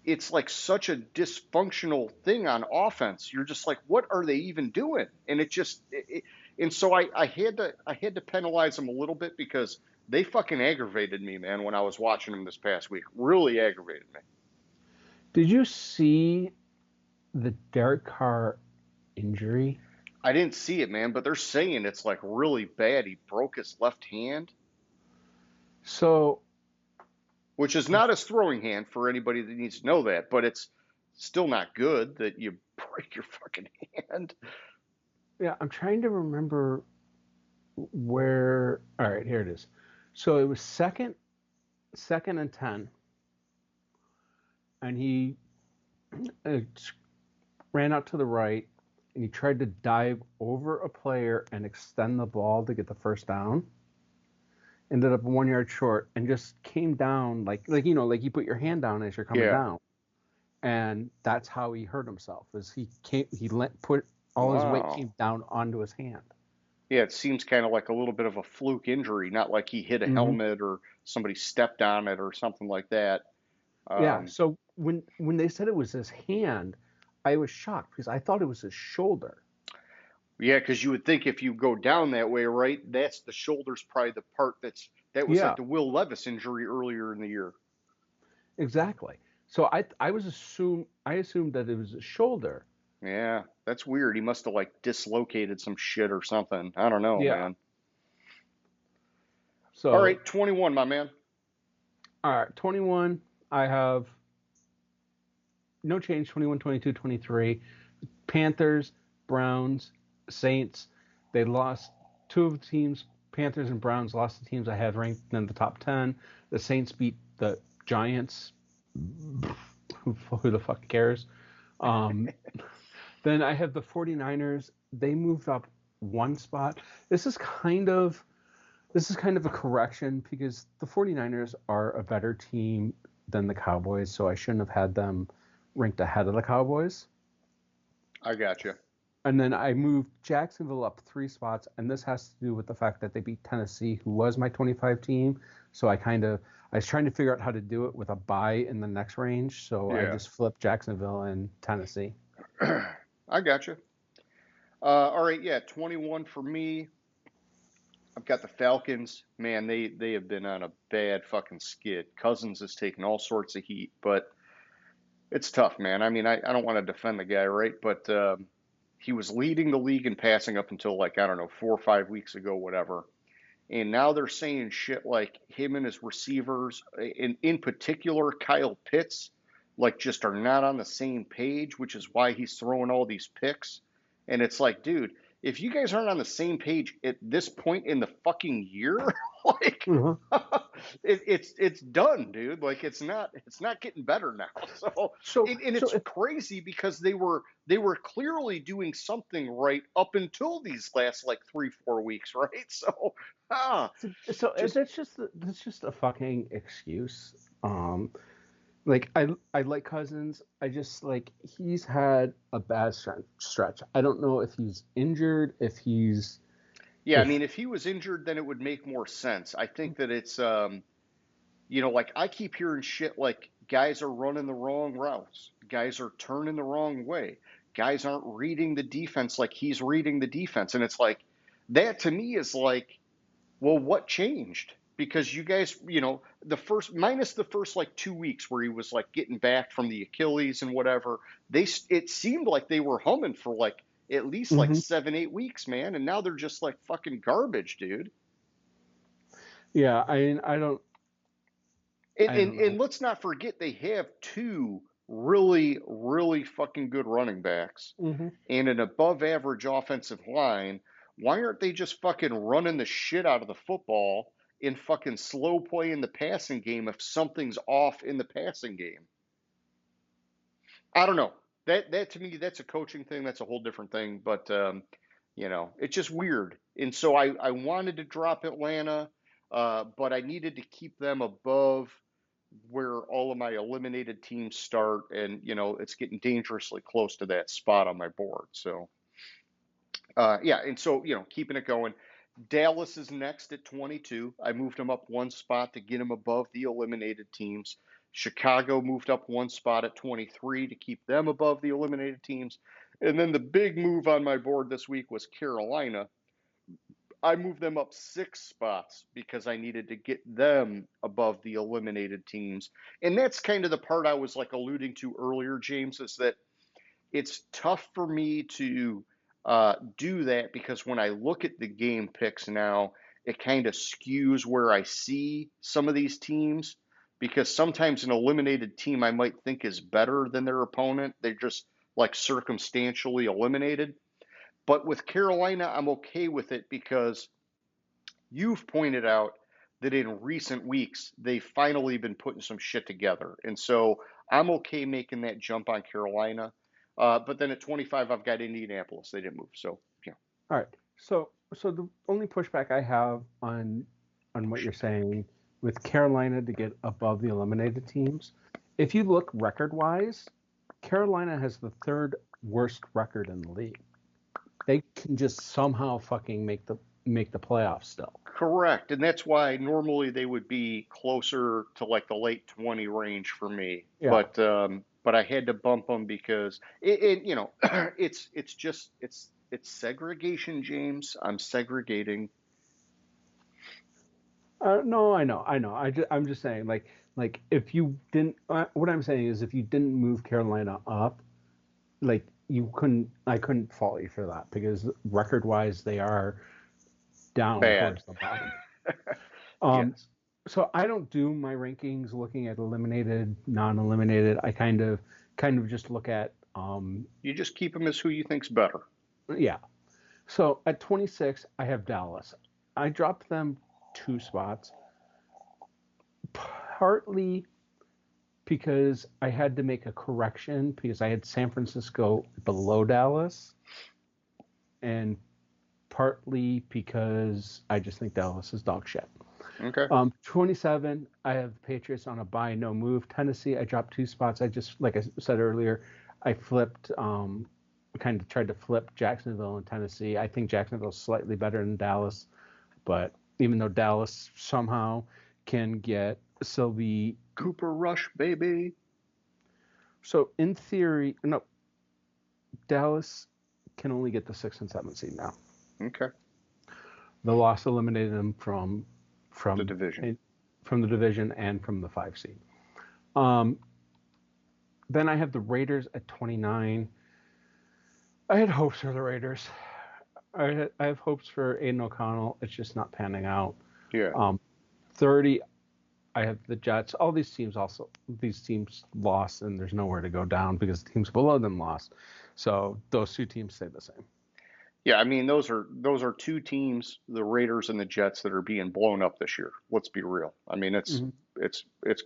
it's like such a dysfunctional thing on offense. You're just like, what are they even doing? And and so I had to penalize them a little bit because they fucking aggravated me, man, when I was watching them this past week. Really aggravated me. Did you see the Derek Carr injury? I didn't see it, man, but they're saying it's like really bad. He broke his left hand, So which is not his throwing hand for anybody that needs to know that, but it's still not good that you break your fucking hand. yeah, I'm trying to remember where. All right, here it is. So it was second and 10, and he uh, ran out to the right, and he tried to dive over a player and extend the ball to get the first down. Ended up 1 yard short and just came down like like you put your hand down as you're coming Yeah. down, and that's how he hurt himself. Is put all his weight Wow. came down onto his hand. Yeah, it seems kind of like a little bit of a fluke injury, not like he hit a Hmm. helmet or somebody stepped on it or something like that. Yeah. Um, So when they said it was his hand, I was shocked because I thought it was his shoulder. yeah, because you would think if you go down that way, right, that's the shoulder's probably the part that was like Yeah, the Will Levis injury earlier in the year. exactly. So I assumed that it was his shoulder. Yeah, that's weird. He must have like dislocated some shit or something. I don't know, Yeah. man. All So right, 21, my man. all right, 21. I have no change. 21, 22, 23. Panthers, Browns, Saints. They lost two of the teams. Panthers and Browns lost the teams I had ranked in the top 10. The Saints beat the Giants. Who the fuck cares? Um, then I have the 49ers. They moved up one spot. This is kind of a correction because the 49ers are a better team than the Cowboys, so I shouldn't have had them ranked ahead of the Cowboys. I got you. And then I moved Jacksonville up three spots, and this has to do with the fact that they beat Tennessee, who was my 25 team. So I was trying to figure out how to do it with a bye in the next range. So I Yeah, just flipped Jacksonville and Tennessee. I got you. All right, yeah, 21 for me. I've got the Falcons. Man, they have been on a bad fucking skid. Cousins has taken all sorts of heat, but it's tough, man. I mean, I don't want to defend the guy, right? But he was leading the league in passing up until like, I don't know, 4 or 5 weeks ago, whatever. And now they're saying shit like him and his receivers, in particular Kyle Pitts, like just are not on the same page, which is why he's throwing all these picks. And it's like, dude, if you guys aren't on the same page at this point in the fucking year, like Uh-huh. it's done, dude. Like it's not getting better now. So So, and so it's if crazy because they were clearly doing something right up until these last like 3 4 weeks, right? So ah, just that's just a fucking excuse. Um, like I like Cousins. I just like he's had a bad stretch. I don't know if he's injured, yeah. I if mean, if he was injured, then it would make more sense. I think that it's like I keep hearing shit like guys are running the wrong routes, guys are turning the wrong way, guys aren't reading the defense like he's reading the defense, and it's like that to me is like, well, what changed? Because you guys, the first minus the first like 2 weeks where he was like getting back from the Achilles and whatever, it seemed like they were humming for like at least like Mhm. 7 8 weeks, man, and now they're just like fucking garbage, dude. Yeah, I don't And, I and don't and know. let's not forget they have two really, really fucking good running backs Hmm. and an above average offensive line. Why aren't they just fucking running the shit out of the football and fucking slow play in the passing game if something's off in the passing game? I don't know. That to me, that's a coaching thing. That's a whole different thing. But it's just weird. And so I wanted to drop Atlanta, but I needed to keep them above where all of my eliminated teams start, and it's getting dangerously close to that spot on my board. So yeah, and so keeping it going. Dallas is next at 22. I moved them up one spot to get them above the eliminated teams. Chicago moved up one spot at 23 to keep them above the eliminated teams. And then the big move on my board this week was Carolina. I moved them up 6 spots because I needed to get them above the eliminated teams. And that's kind of the part I was like alluding to earlier, James, is that it's tough for me to do that because when I look at the game picks now, it kind of skews where I see some of these teams because sometimes an eliminated team I might think is better than their opponent. They're just like circumstantially eliminated. But with Carolina, I'm okay with it because you've pointed out that in recent weeks, they've finally been putting some shit together. And so I'm okay making that jump on Carolina. But then at 25, I've got Indianapolis. They didn't move. So, yeah. All right. So the only pushback I have on what you're saying with Carolina to get above the eliminated teams, if you look record-wise, Carolina has the third worst record in the league. They can just somehow fucking make the playoffs still. Correct. And that's why normally they would be closer to like the late 20 range for me. Yeah. But I had to bump them because it's segregation, James. I'm segregating. No, I know. I'm just saying, like if you didn't, what I'm saying is, if you didn't move Carolina up, like I couldn't fault you for that because record-wise they are down Bad. towards the bottom. Yes. So I don't do my rankings looking at eliminated, non-eliminated. I kind of just look at You just keep them as who you think's better. yeah. So at 26, I have Dallas. I dropped them 2 spots, partly because I had to make a correction because I had San Francisco below Dallas, and partly because I just think Dallas is dog shit. Okay. 27, I have the Patriots on a buy, no move. Tennessee, I dropped 2 spots. I just, like I said earlier, I flipped, kind of tried to flip Jacksonville and Tennessee. I think Jacksonville's slightly better than Dallas, but even though Dallas somehow can get Sylvie. Cooper Rush, baby. So in theory, no, Dallas can only get the 6th and 7th seed now. Okay. The loss eliminated them from The division. From the division and from the 5 seed. Then I have the Raiders at 29. I had hopes for the Raiders. I have hopes for Aiden O'Connell. It's just not panning out. Yeah. 30, I have the Jets. All these teams lost, and there's nowhere to go down because the teams below them lost. So those 2 teams stay the same. Yeah, I mean those are 2 teams, the Raiders and the Jets, that are being blown up this year. Let's be real. I mean it's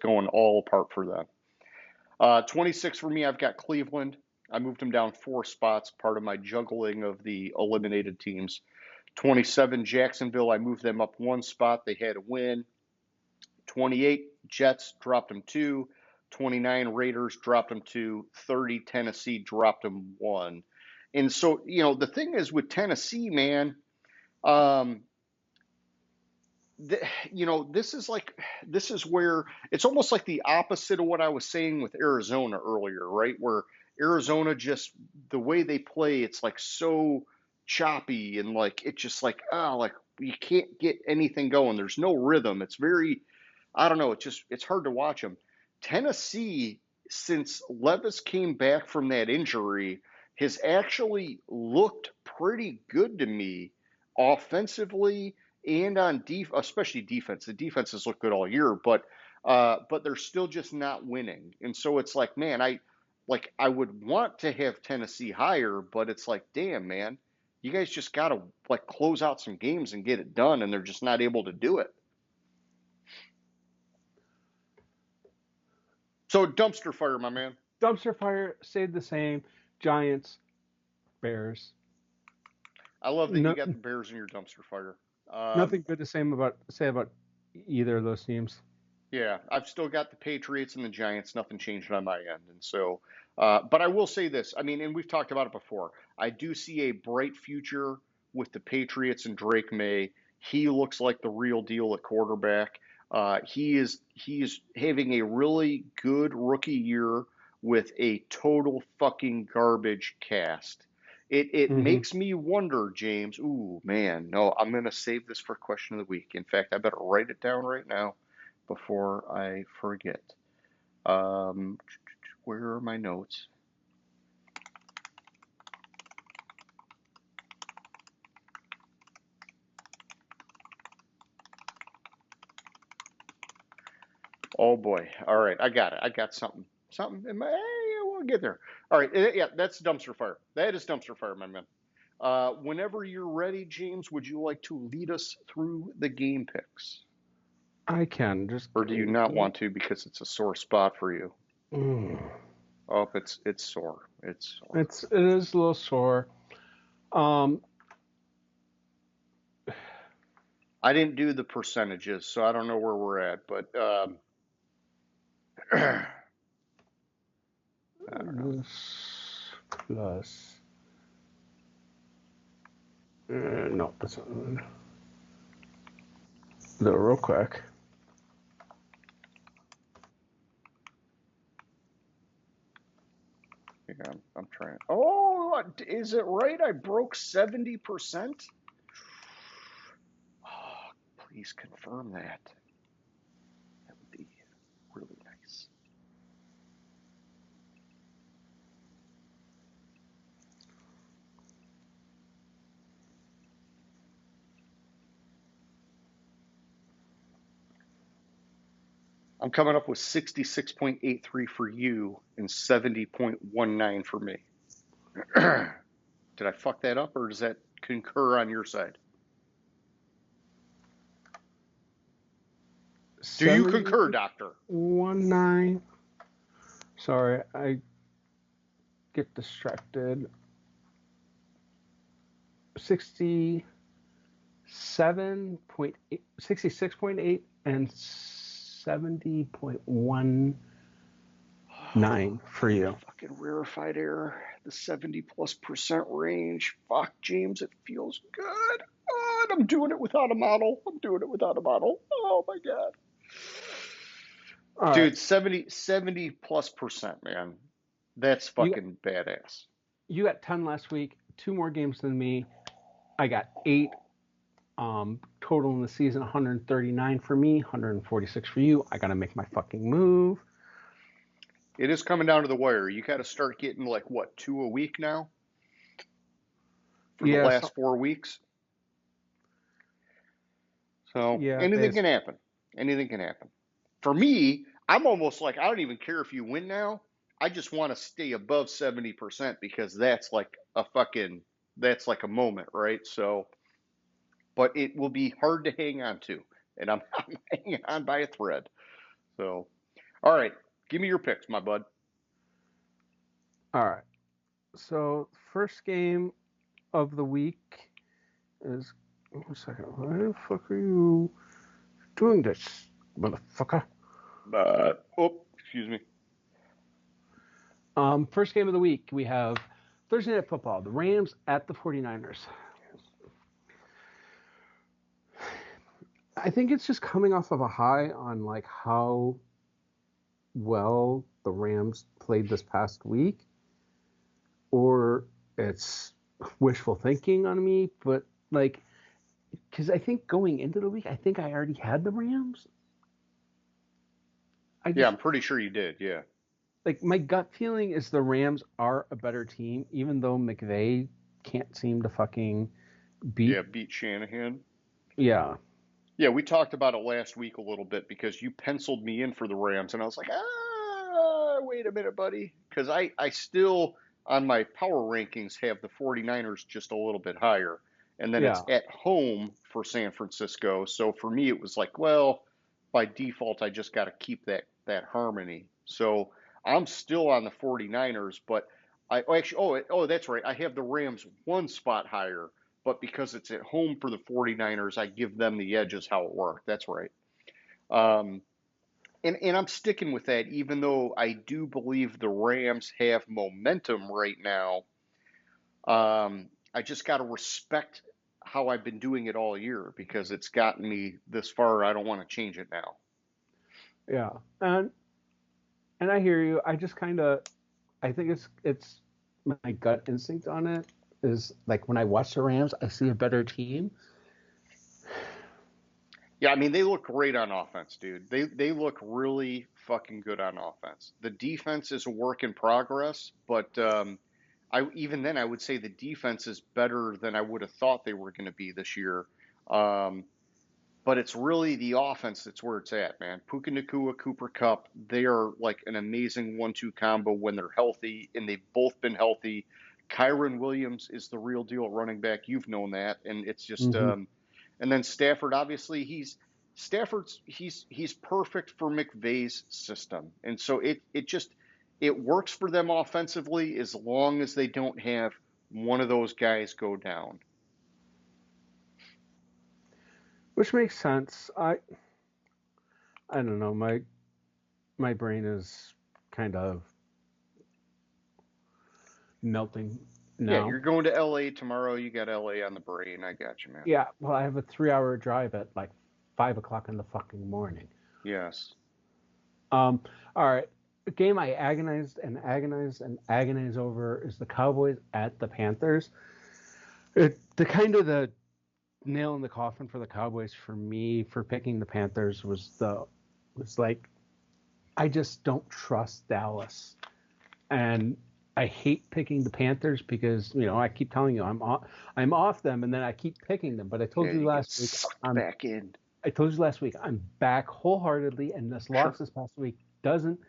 going all apart for them. 26 for me, I've got Cleveland. I moved them down 4 spots, part of my juggling of the eliminated teams. 27 Jacksonville, I moved them up 1 spot. They had a win. 28 Jets, dropped them 2. 29 Raiders, dropped them 2. 30 Tennessee, dropped them 1. And so, the thing is with Tennessee, man, this is where it's almost like the opposite of what I was saying with Arizona earlier, right? Where Arizona, just the way they play, it's like so choppy and like it's just like like you can't get anything going. There's no rhythm. It's very, I don't know. It's hard to watch them. Tennessee, since Levis came back from that injury, has actually looked pretty good to me offensively and on especially defense. The defenses look good all year, but they're still just not winning. And so it's like, man, I would want to have Tennessee higher, but it's like, damn, man, you guys just got to like close out some games and get it done, and they're just not able to do it. So dumpster fire, my man. Dumpster fire stayed the same. Giants, Bears. I love that you got the Bears in your dumpster fire. Nothing good to say about either of those teams. Yeah, I've still got the Patriots and the Giants. Nothing changed on my end. And so, but I will say this. I mean, and we've talked about it before. I do see a bright future with the Patriots and Drake May. He looks like the real deal at quarterback. He is having a really good rookie year with a total fucking garbage cast. It Hmm. makes me wonder, James. Ooh, man, no, I'm gonna save this for question of the week. In fact, I better write it down right now before I forget. Um, where are my notes? Oh boy. All right, I got it. I got something. Something in my. Hey, we'll get there. All right. Yeah, that's dumpster fire. That is dumpster fire, my man. Whenever you're ready, James, would you like to lead us through the game picks, I can just. or do you not want to because it's a sore spot for you? Mm. Oh, it's sore. It's sore. It is a little sore. Um, I didn't do the percentages, so I don't know where we're at, but I don't know. this plus. No, that's not. Do it real quick. Yeah, I'm trying. Oh, is it right? I broke 70%? Oh, please confirm that. That would be really nice. I'm coming up with 66.83 for you and 70.19 for me. Did I fuck that up, or does that concur on your side? Do you concur, Doctor? 7019. Sorry, I get distracted. 67.8, 66.8, and 70.19 for you. Fucking rarefied air, the 70+% range. Fuck, James, it feels good. Oh, and I'm doing it without a model. I'm doing it without a model. Oh my God. All right. Dude, 70+%, man. That's You fucking badass. you got 10 last week, two more games than me. I got 8 total in the season, 139 for me, 146 for you. I got to make my fucking move. It is coming down to the wire. You got to start getting like what, 2 a week now for the Yeah, so, last 4 weeks. So yeah, anything can happen. Anything can happen. For me, I'm almost like I don't even care if you win now. I just want to stay above 70% because that's like a moment, right? So, but it will be hard to hang on to, and I'm, I'm hanging on by a thread. So, all right, give me your picks, my bud. All right. So, first game of the week is. One second. Why the fuck are you doing this, motherfucker? Excuse me. First game of the week, we have Thursday Night Football. The Rams at the 49ers. I think it's just coming off of a high on like how well the Rams played this past week, or it's wishful thinking on me, but like, because I think going into the week, I think I already had the Rams. I Yeah, just I'm pretty sure you did. Yeah. like my gut feeling is the Rams are a better team, even though McVay can't seem to fucking beat. Yeah, beat Shanahan. Yeah, Yeah, we talked about it last week a little bit because you penciled me in for the Rams, and I was like, wait a minute, buddy. Because I still, on my power rankings, have the 49ers just a little bit higher. And then it's yeah, at home for San Francisco. So for me, it was like, well, by default, I just got to keep that harmony. So I'm still on the 49ers, but that's right. I have the Rams one spot higher, but because it's at home for the 49ers, I give them the edge is how it worked. That's right. Um, And I'm sticking with that, even though I do believe the Rams have momentum right now. I just got to respect how I've been doing it all year because it's gotten me this far. I don't want to change it now. Yeah, and I hear you. I just kind of I think it's my gut instinct on it is like when I watch the Rams, I see a better team. Yeah, I mean they look great on offense, dude. They look really fucking good on offense. The defense is a work in progress, but I even then I would say the defense is better than I would have thought they were going to be this year. Um, but it's really the offense that's where it's at, man. Puka Nacua, Cooper Kupp, they are like an amazing 1-2 combo when they're healthy, and they've both been healthy. Kyron Williams is the real deal at running back. You've known that, and it's just Hmm. and then Stafford, obviously, he's perfect for McVay's system, and so it just it works for them offensively as long as they don't have one of those guys go down. Which makes sense. I don't know. My brain is kind of melting Yeah, now. you're going to LA tomorrow. You got LA on the brain. I got you, man. Yeah, well, I have a 3 hour drive at like 5 o'clock in the fucking morning. Yes. Um, all right. A game I agonized and agonized and agonized over is the Cowboys at the Panthers. The kind of the nail in the coffin for the Cowboys for me for picking the Panthers was like I just don't trust Dallas, and I hate picking the Panthers because I keep telling you I'm off them, and then I keep picking them. But Yeah, you get sucked I'm back in. I told you last week I'm back wholeheartedly, and this Sure. loss this past week doesn't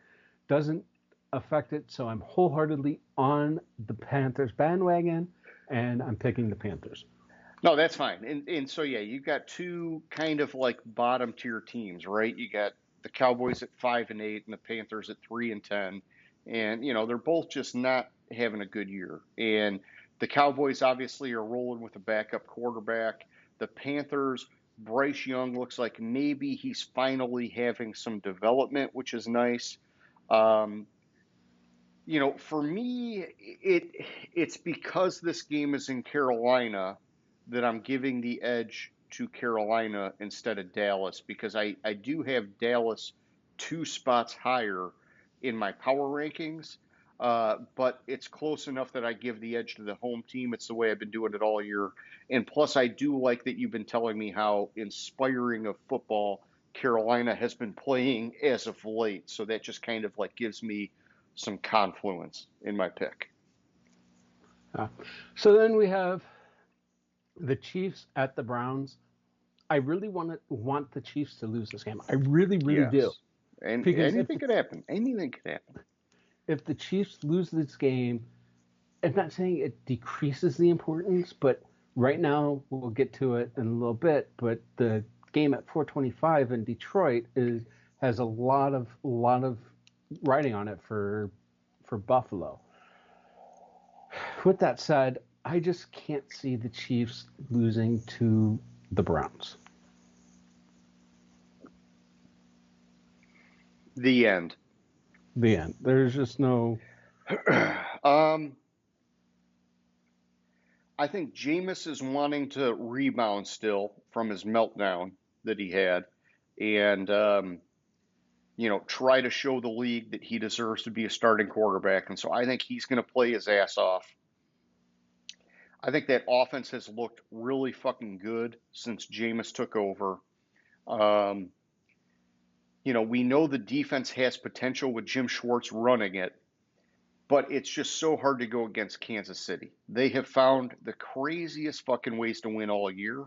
affect it. So I'm wholeheartedly on the Panthers bandwagon, and I'm picking the Panthers. No, that's fine. And so yeah, you got two kind of like bottom tier teams, right? You got the Cowboys at 5-8 and the Panthers at 3-10. And they're both just not having a good year. And the Cowboys obviously are rolling with a backup quarterback. The Panthers, Bryce Young looks like maybe he's finally having some development, which is nice. Um, for me, it's because this game is in Carolina that I'm giving the edge to Carolina instead of Dallas because I do have Dallas 2 spots higher in my power rankings. But it's close enough that I give the edge to the home team. It's the way I've been doing it all year. And plus, I do like that you've been telling me how inspiring of football Carolina has been playing as of late. So that just kind of like gives me some confluence in my pick. Uh, so then we have the Chiefs at the Browns. I really want the Chiefs to lose this game. I really, really do. Yes. And Because anything could happen. Anything could happen. if the Chiefs lose this game, I'm not saying it decreases the importance, but right now we'll get to it in a little bit. But the game at 4:25 in Detroit has a lot of writing on it for Buffalo. With that said, I just can't see the Chiefs losing to the Browns. The end. The end. There's just no. um, I think Jameis is wanting to rebound still from his meltdown that he had, and try to show the league that he deserves to be a starting quarterback. And so I think he's going to play his ass off. I think that offense has looked really fucking good since Jameis took over. Um, we know the defense has potential with Jim Schwartz running it, but it's just so hard to go against Kansas City. They have found the craziest fucking ways to win all year.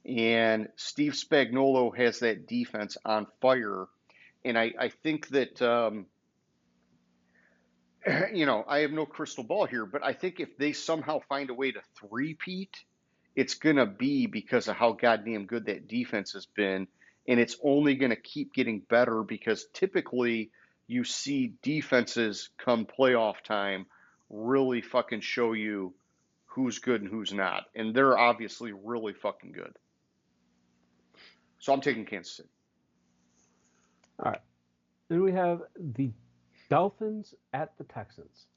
And Steve Spagnuolo has that defense on fire. And I think that, I have no crystal ball here, but I think if they somehow find a way to three-peat, it's going to be because of how goddamn good that defense has been. And it's only going to keep getting better because typically you see defenses come playoff time really fucking show you who's good and who's not. And they're obviously really fucking good. So I'm taking Kansas City. All right. Then we have the Dolphins at the Texans.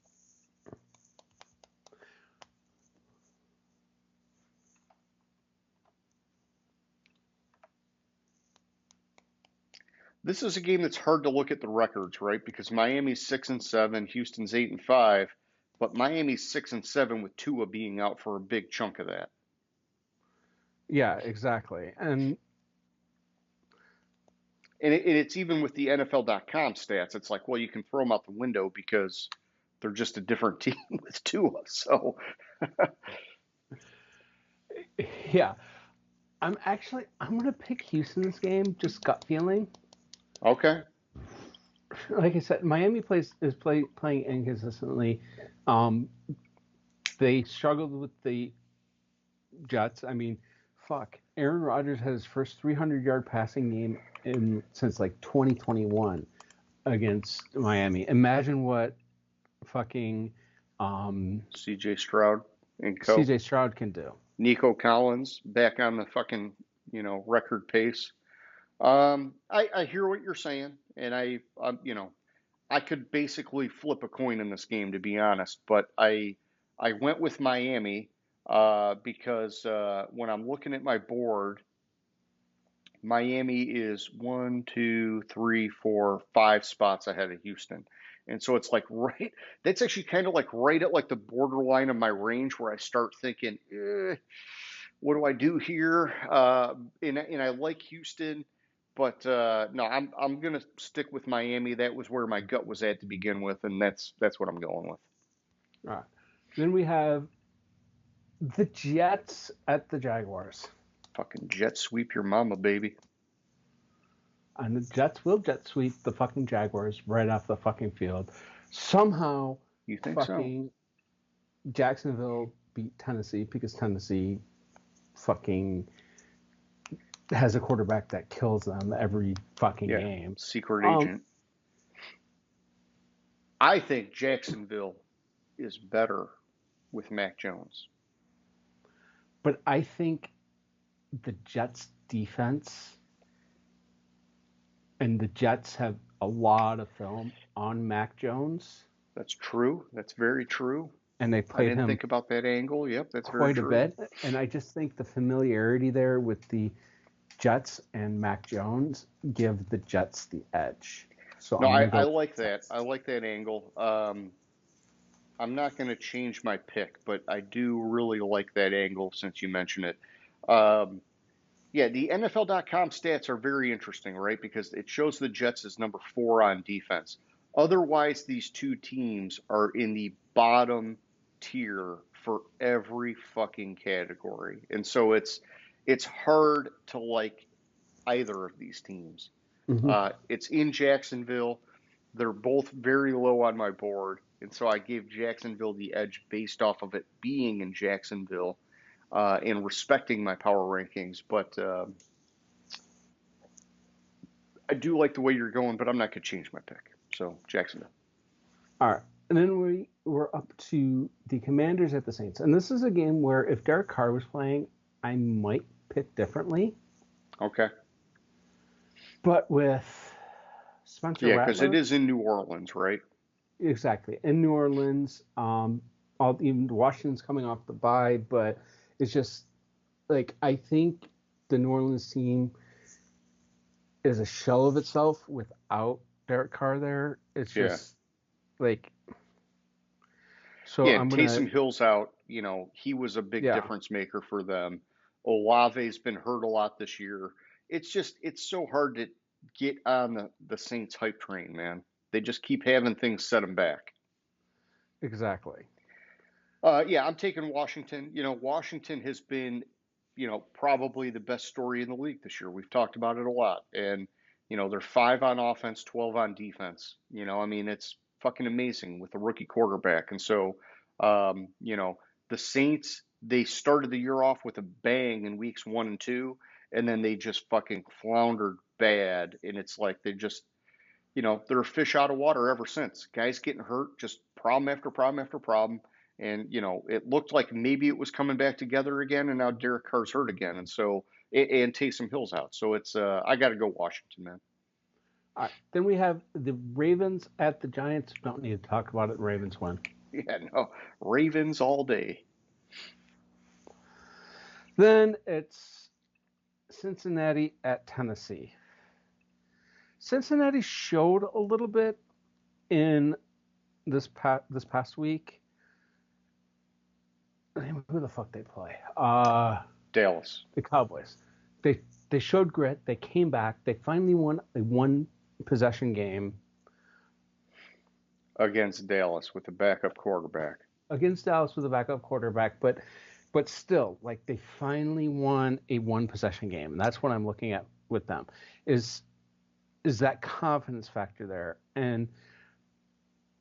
This is a game that's hard to look at the records, right? Because Miami's 6-7, Houston's 8-5, but Miami's 6-7 with Tua being out for a big chunk of that. Yeah, exactly. And it's even with the NFL.com stats. It's like, well, you can throw them out the window because they're just a different team with Tua. So, yeah, I'm going to pick Houston's game, just gut feeling. okay. Like I said, Miami playing inconsistently. They struggled with the Jets. I mean, fuck. Aaron Rodgers had his first 300-yard passing game since like 2021 against Miami. Imagine what fucking C.J. Stroud and co. C.J. Stroud can do. Nico Collins back on the fucking record pace. I hear what you're saying, and I could basically flip a coin in this game, to be honest. But I went with Miami because when I'm looking at my board, Miami is 1, 2, 3, 4, 5 spots ahead of Houston. And so it's like that's actually kind of like right at like the borderline of my range where I start thinking, what do I do here? And I like Houston, but no, I'm gonna stick with Miami. That was where my gut was at to begin with, and that's what I'm going with. All right. Then we have the Jets at the Jaguars. Fucking jet sweep your mama, baby. And the Jets will jet sweep the fucking Jaguars right off the fucking field. Somehow, You think fucking Jacksonville beat Tennessee because Tennessee fucking has a quarterback that kills them every fucking game. Secret agent. I think Jacksonville is better with Mac Jones. But I think the Jets defense and the Jets have a lot of film on Mac Jones. That's true. That's very true. And they played I didn't him think about that angle. Yep, that's very quite true. a bit. And I just think the familiarity there with the Jets and Mac Jones give the Jets the edge. So no, I like that. I like that angle. I'm not going to change my pick, but I do really like that angle since you mentioned it. Yeah, the NFL.com stats are very interesting, right? Because it shows the Jets as number 4 on defense. Otherwise, these two teams are in the bottom tier for every fucking category. And so it's hard to like either of these teams. Mm-hmm. It's in Jacksonville. They're both very low on my board. And so I gave Jacksonville the edge based off of it being in Jacksonville and respecting my power rankings. But I do like the way you're going, but I'm not going to change my pick. So Jacksonville. All right. And then we're up to the Commanders at the Saints. And this is a game where if Derek Carr was playing, I might pick differently. Okay. But with Spencer Rattler, because it is in New Orleans, right? Exactly. In New Orleans, even Washington's coming off the bye, but it's just like I think the New Orleans team is a shell of itself without Derek Carr there. It's just like so. Yeah, Taysom Hill's out. He was a big difference maker for them. Olave's been hurt a lot this year. It's so hard to get on the Saints hype train, man. They just keep having things set them back. Exactly. Yeah, I'm taking Washington. Washington has been, probably the best story in the league this year. We've talked about it a lot. And, they're 5 on offense, 12 on defense. It's fucking amazing with a rookie quarterback. And so, the Saints, they started the year off with a bang in weeks 1 and 2, and then they just fucking floundered bad. And it's like they just, they're a fish out of water ever since. Guys getting hurt, just problem after problem after problem. And, it looked like maybe it was coming back together again, and now Derek Carr's hurt again. And so, and Taysom Hill's out. So it's, I got to go Washington, man. All right. Then we have the Ravens at the Giants. Don't need to talk about it. Ravens win. Yeah, no, Ravens all day. Then it's Cincinnati at Tennessee. Cincinnati showed a little bit in this past week. Who the fuck they play? Dallas. The Cowboys. They showed grit. They came back. They finally won a one possession game Against Dallas with the backup quarterback. against Dallas with a backup quarterback, but still, like they finally won a one possession game, and that's what I'm looking at with them. Is that confidence factor there? And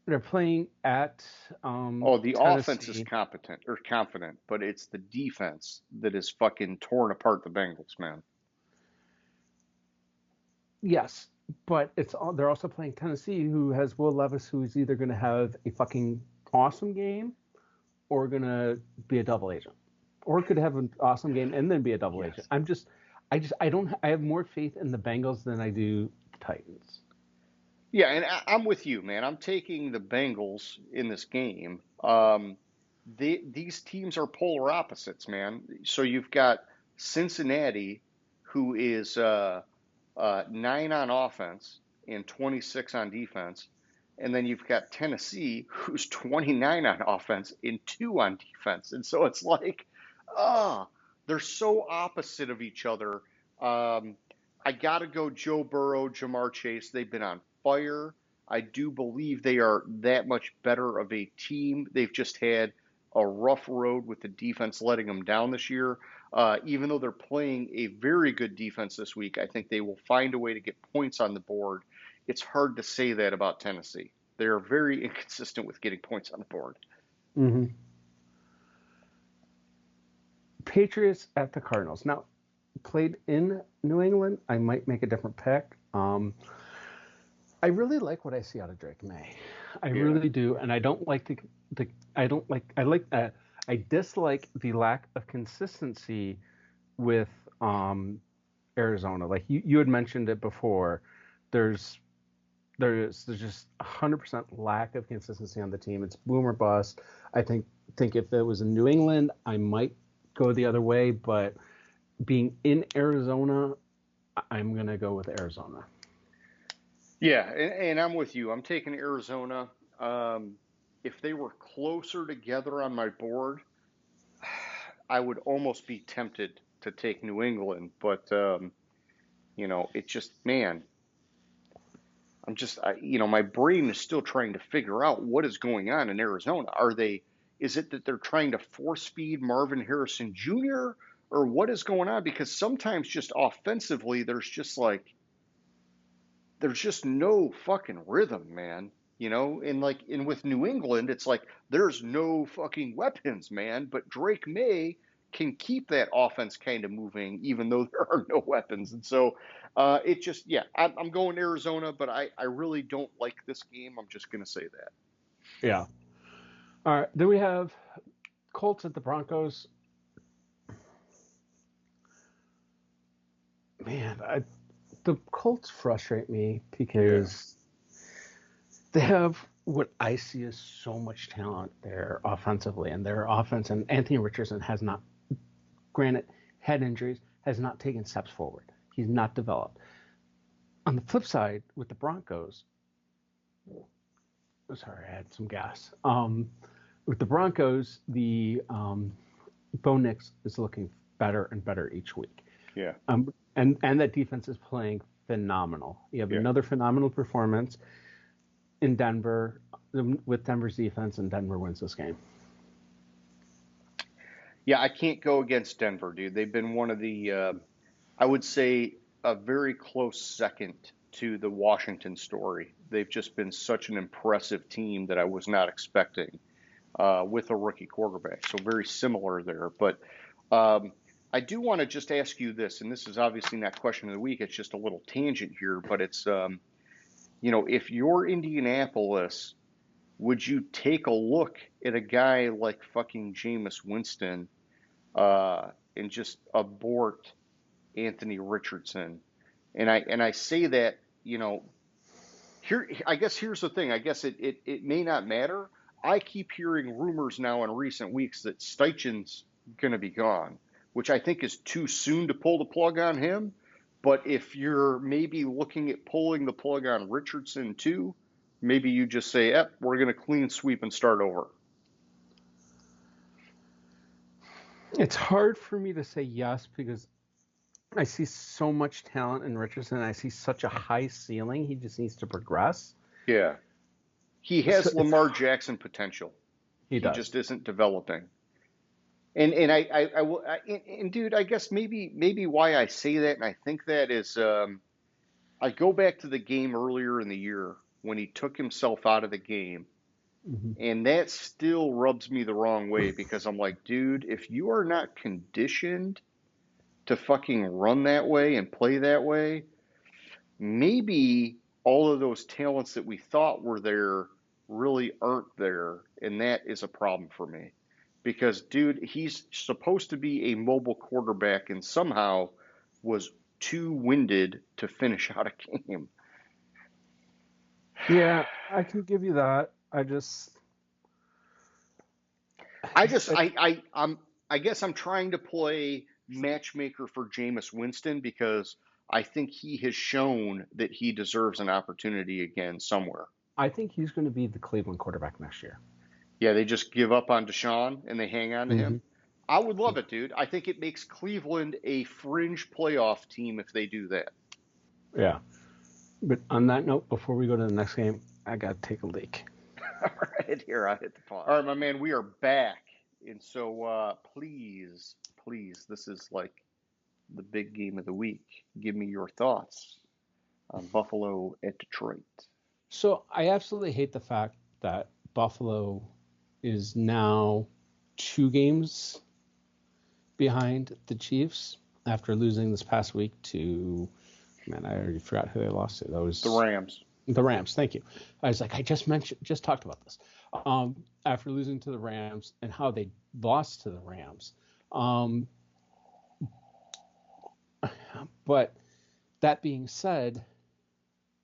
they're playing at The offense is Tennessee. competent or confident, but it's the defense that is fucking torn apart the Bengals, man. Yes, but they're also playing Tennessee, who has Will Levis, who's either going to have a fucking awesome game or going to be a double agent, or could have an awesome game and then be a double agent. I have more faith in the Bengals than I do the Titans. Yeah, and I'm with you, man. I'm taking the Bengals in this game. These teams are polar opposites, man. So you've got Cincinnati, who is 9 on offense and 26 on defense, and then you've got Tennessee, who's 29 on offense and 2 on defense, and so it's like, they're so opposite of each other. I got to go Joe Burrow, Jamar Chase. They've been on fire. I do believe they are that much better of a team. They've just had a rough road with the defense letting them down this year. Even though they're playing a very good defense this week, I think they will find a way to get points on the board. It's hard to say that about Tennessee. They're very inconsistent with getting points on the board. Mm-hmm. Patriots at the Cardinals. Now, played in New England, I might make a different pick. I really like what I see out of Drake May. I really do, and I don't like I dislike the lack of consistency with Arizona. Like you had mentioned it before. There's just 100% lack of consistency on the team. It's boom or bust. I think if it was in New England, I might go the other way, but being in Arizona, I'm going to go with Arizona. Yeah, and I'm with you. I'm taking Arizona. If they were closer together on my board, I would almost be tempted to take New England, but it just, man, my brain is still trying to figure out what is going on in Arizona. Is it that they're trying to force feed Marvin Harrison Jr. or what is going on? Because sometimes just offensively, there's just no fucking rhythm, man. And with New England, it's like there's no fucking weapons, man. But Drake May can keep that offense kind of moving, even though there are no weapons. And so I'm going Arizona, but I really don't like this game. I'm just going to say that. Yeah. All right. Then we have Colts at the Broncos. Man, the Colts frustrate me because they have what I see as so much talent there offensively, and their offense, and Anthony Richardson has not, granted, had injuries, has not taken steps forward. He's not developed. On the flip side, with the Broncos, sorry, I had some gas. With the Broncos, the Bo Nix is looking better and better each week. Yeah. And that defense is playing phenomenal. You have another phenomenal performance in Denver with Denver's defense, and Denver wins this game. Yeah, I can't go against Denver, dude. They've been one of the, I would say, a very close second to the Washington story. They've just been such an impressive team that I was not expecting with a rookie quarterback. So very similar there. But I do want to just ask you this, and this is obviously not question of the week. It's just a little tangent here, but it's, if you're Indianapolis, would you take a look at a guy like fucking Jameis Winston and just abort Anthony Richardson? And I say that, I guess here's the thing. I guess it may not matter. I keep hearing rumors now in recent weeks that Steichen's going to be gone, which I think is too soon to pull the plug on him. But if you're maybe looking at pulling the plug on Richardson too, maybe you just say, "Yep, we're going to clean sweep and start over." It's hard for me to say yes because I see so much talent in Richardson. I see such a high ceiling. He just needs to progress. Yeah, he has Lamar Jackson potential. He He does. just isn't developing. And dude, I guess maybe why I say that and I think that is I go back to the game earlier in the year when he took himself out of the game, Mm-hmm. and that still rubs me the wrong way because I'm like, dude, if you are not conditioned to fucking run that way and play that way, maybe all of those talents that we thought were there really aren't there, and that is a problem for me. Because, dude, he's supposed to be a mobile quarterback and somehow was too winded to finish out a game. Yeah, I can give you that. I guess I'm trying to play matchmaker for Jameis Winston because I think he has shown that he deserves an opportunity again somewhere. I think he's going to be the Cleveland quarterback next year. Yeah, they just give up on Deshaun and they hang on to Mm-hmm. him. I would love it, dude. I think it makes Cleveland a fringe playoff team if they do that. Yeah. But on that note, before we go to the next game, I got to take a leak. All right, here, I hit the pause. All right, my man, we are back. And so please, this is like the big game of the week. Give me your thoughts on Buffalo at Detroit. So I absolutely hate the fact that Buffalo is now 2 games behind the Chiefs after losing this past week to, man, I already forgot who they lost to. That was The Rams. The Rams, thank you. I was like, I just talked about this. After losing to the Rams and how they lost to the Rams. But that being said,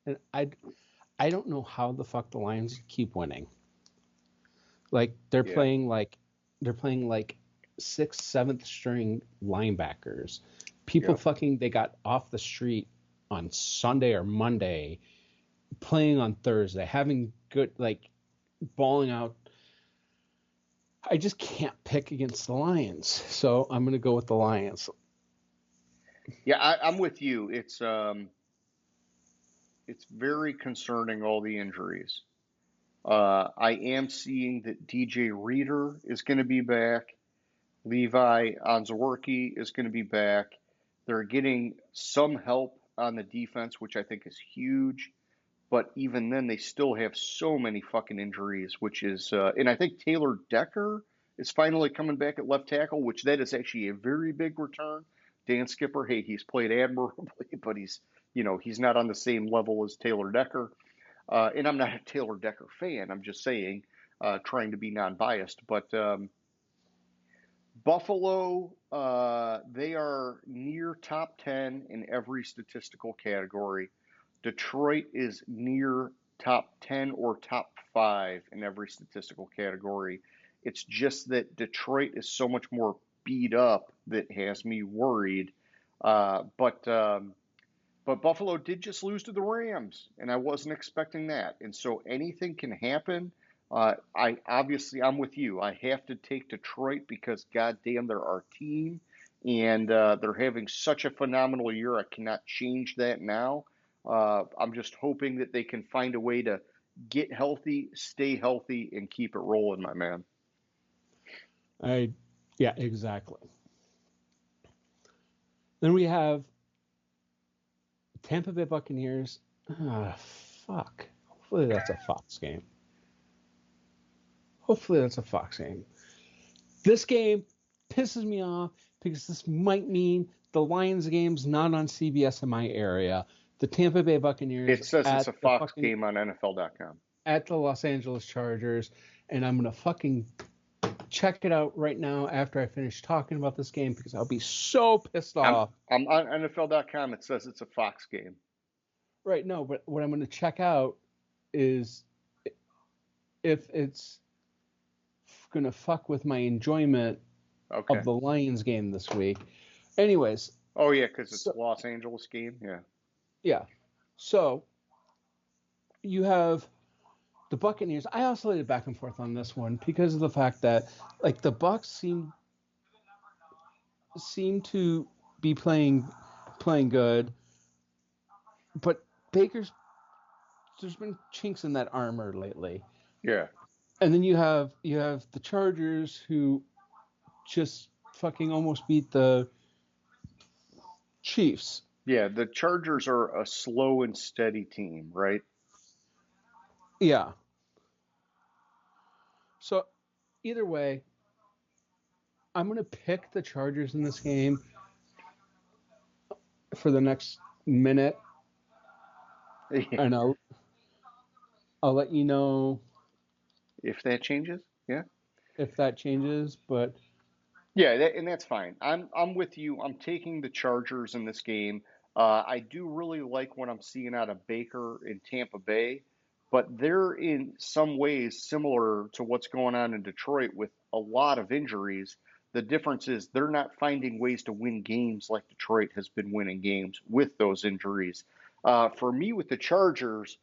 and I don't know how the fuck the Lions keep winning. Like they're playing like 6th, 7th string linebackers. People fucking they got off the street on Sunday or Monday, playing on Thursday, having good like balling out. I just can't pick against the Lions, so I'm gonna go with the Lions. Yeah, I'm with you. It's very concerning, all the injuries. I am seeing that DJ Reader is going to be back. Levi Onzworki is going to be back. They're getting some help on the defense, which I think is huge. But even then, they still have so many fucking injuries, which is, and I think Taylor Decker is finally coming back at left tackle, which that is actually a very big return. Dan Skipper, hey, he's played admirably, but he's not on the same level as Taylor Decker. And I'm not a Taylor Decker fan. I'm just saying, trying to be non-biased. But Buffalo, they are near top 10 in every statistical category. Detroit is near top 10 or top 5 in every statistical category. It's just that Detroit is so much more beat up that has me worried. But Buffalo did just lose to the Rams, and I wasn't expecting that. And so anything can happen. I'm with you. I have to take Detroit because goddamn, they're our team, and they're having such a phenomenal year. I cannot change that now. I'm just hoping that they can find a way to get healthy, stay healthy, and keep it rolling, my man. Yeah, exactly. Then we have Tampa Bay Buccaneers. Fuck. Hopefully that's a Fox game. This game pisses me off because this might mean the Lions game's not on CBS in my area. The Tampa Bay Buccaneers. It says it's a Fox game on NFL.com. At the Los Angeles Chargers, and I'm going to fucking check it out right now after I finish talking about this game because I'll be so pissed off. I'm on NFL.com. It says it's a Fox game. Right, no, but what I'm going to check out is if it's gonna fuck with my enjoyment Okay. of the Lions game this week. Anyways, Oh yeah, because it's so Los Angeles game. Yeah. yeah, so you have the Buccaneers. I oscillated back and forth on this one because of the fact that like the Bucs seem to be playing good, but Baker's there's been chinks in that armor lately. Yeah. And then you have the Chargers who just fucking almost beat the Chiefs. Yeah. The Chargers are a slow and steady team, right? Yeah. So either way, I'm gonna pick the Chargers in this game for the next minute, and I'll let you know If that changes. Yeah. if that changes. But Yeah, and that's fine. I'm with you. I'm taking the Chargers in this game. I do really like what I'm seeing out of Baker in Tampa Bay, but they're in some ways similar to what's going on in Detroit with a lot of injuries. The difference is they're not finding ways to win games like Detroit has been winning games with those injuries. For me, with the Chargers,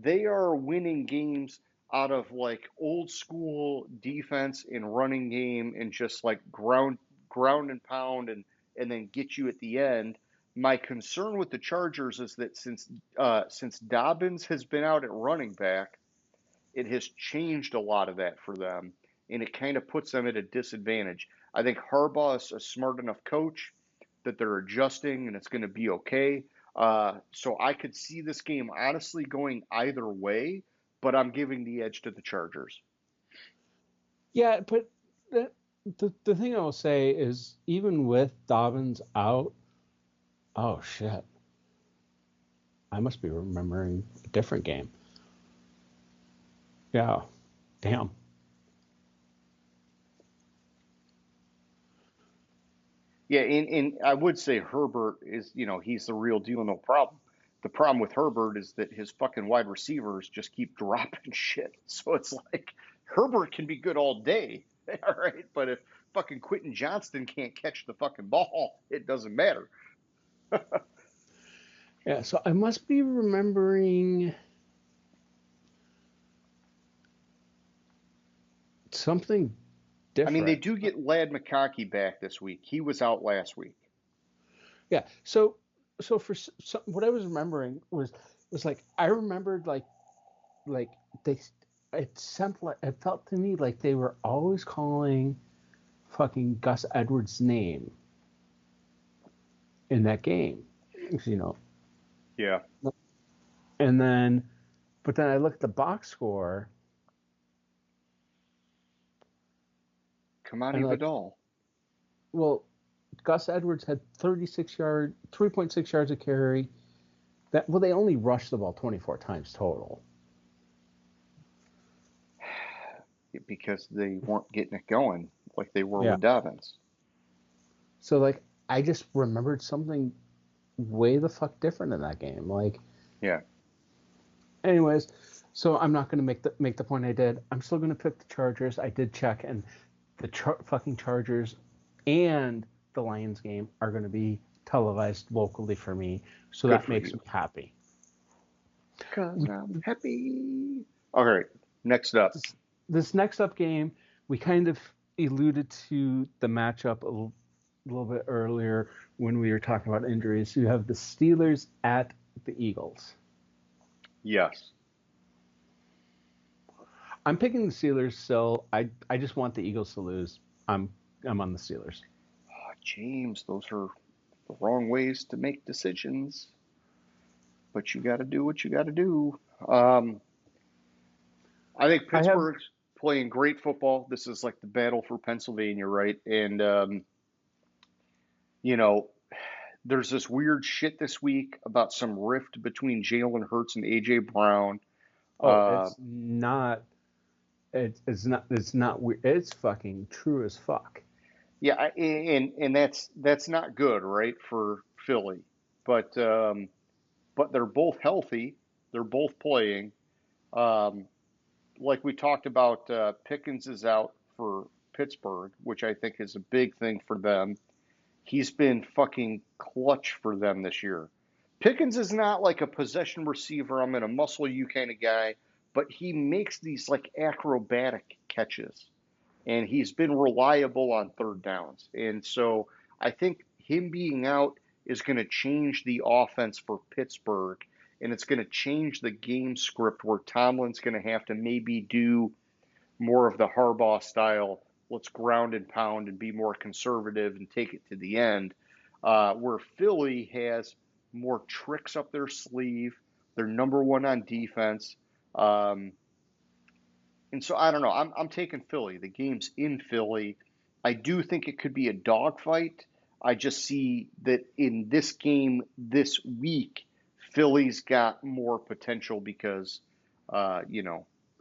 they are winning games out of like old school defense and running game and just like ground and pound and then get you at the end. My concern with the Chargers is that since Dobbins has been out at running back, it has changed a lot of that for them, and it kind of puts them at a disadvantage. I think Harbaugh is a smart enough coach that they're adjusting and it's going to be okay. So I could see this game honestly going either way, but I'm giving the edge to the Chargers. yeah, but the thing I will say is even with Dobbins out, oh shit, I must be remembering a different game. Yeah, damn. Yeah, and I would say Herbert is, he's the real deal, no problem. The problem with Herbert is that his fucking wide receivers just keep dropping shit. So it's like Herbert can be good all day, all right? But if fucking Quentin Johnston can't catch the fucking ball, it doesn't matter. Yeah, so I must be remembering something I mean, they different. do get Lad McConkey back this week. He was out last week. Yeah, so for what I was remembering was like I remembered like they it felt to me like they were always calling fucking Gus Edwards' name in that game, you know. Yeah. And then, but then I looked at the box score Kamani and like, Vidal. well, Gus Edwards had 3.6 yards of carry. They only rushed the ball 24 times total. Because they weren't getting it going like they were Yeah. with Dobbins. So like I just remembered something way the fuck different in that game. Like, Yeah. anyways, so I'm not gonna make the point I did. I'm still gonna pick the Chargers. I did check, and the fucking Chargers and the Lions game are gonna be televised locally for me, so Good that for makes you. me happy. Because I'm happy. All right. Next up. This next up game, we kind of alluded to the matchup a little bit earlier when we were talking about injuries. You have the Steelers at the Eagles. Yes. I'm picking the Steelers still. I just want the Eagles to lose. I'm on the Steelers. Oh, James, those are the wrong ways to make decisions. But you got to do what you got to do. I think I have Pittsburgh's playing great football. This is like the battle for Pennsylvania, right? And, you know, there's this weird shit this week about some rift between Jalen Hurts and AJ Brown. oh, Uh, it's not weird. It's fucking true as fuck. yeah, and that's not good, right, for Philly. But they're both healthy. They're both playing. Um, like we talked about, Pickens is out for Pittsburgh, which I think is a big thing for them. He's been fucking clutch for them this year. Pickens is not like a possession receiver, I'm going to muscle you kind of guy, but he makes these like acrobatic catches, and he's been reliable on third downs. And so I think him being out is going to change the offense for Pittsburgh, and it's going to change the game script where Tomlin's going to have to maybe do more of the Harbaugh style. Let's ground and pound and be more conservative and take it to the end. Where Philly has more tricks up their sleeve. They're number one on defense. Um, and so I don't know. I'm taking Philly. The game's in Philly. I do think it could be a dogfight. I just see that in this game this week, Philly's got more potential because,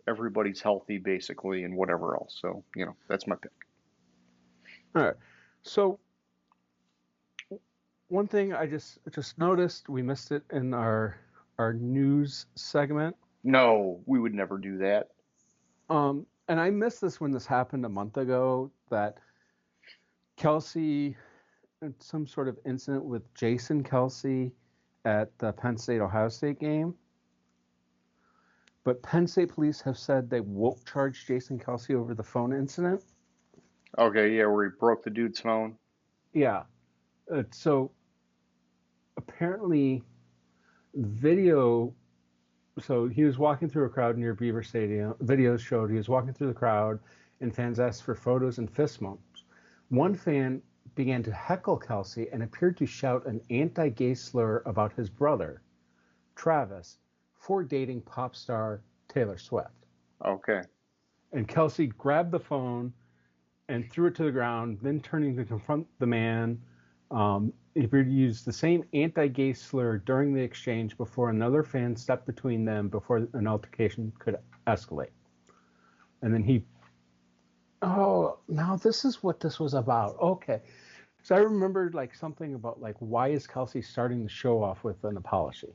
everybody's healthy basically and whatever else. So, that's my pick. All right. So one thing I just noticed, we missed it in our news segment. No, we would never do that. And I missed this when this happened a month ago, that Kelsey, some sort of incident with Jason Kelsey at the Penn State Ohio State game. But Penn State police have said they won't charge Jason Kelsey over the phone incident. Okay, yeah, where he broke the dude's phone. Yeah. So apparently video, so he was walking through a crowd near Beaver Stadium. Videos showed he was walking through the crowd and fans asked for photos and fist bumps. One fan began to heckle Kelsey and appeared to shout an anti-gay slur about his brother, Travis, for dating pop star Taylor Swift. Okay. And Kelsey grabbed the phone and threw it to the ground, then turning to confront the man. He appeared to use the same anti-gay slur during the exchange before another fan stepped between them before an altercation could escalate. And then now this is what this was about. Okay. So I remembered like something about like, why is Kelsey starting the show off with an apology?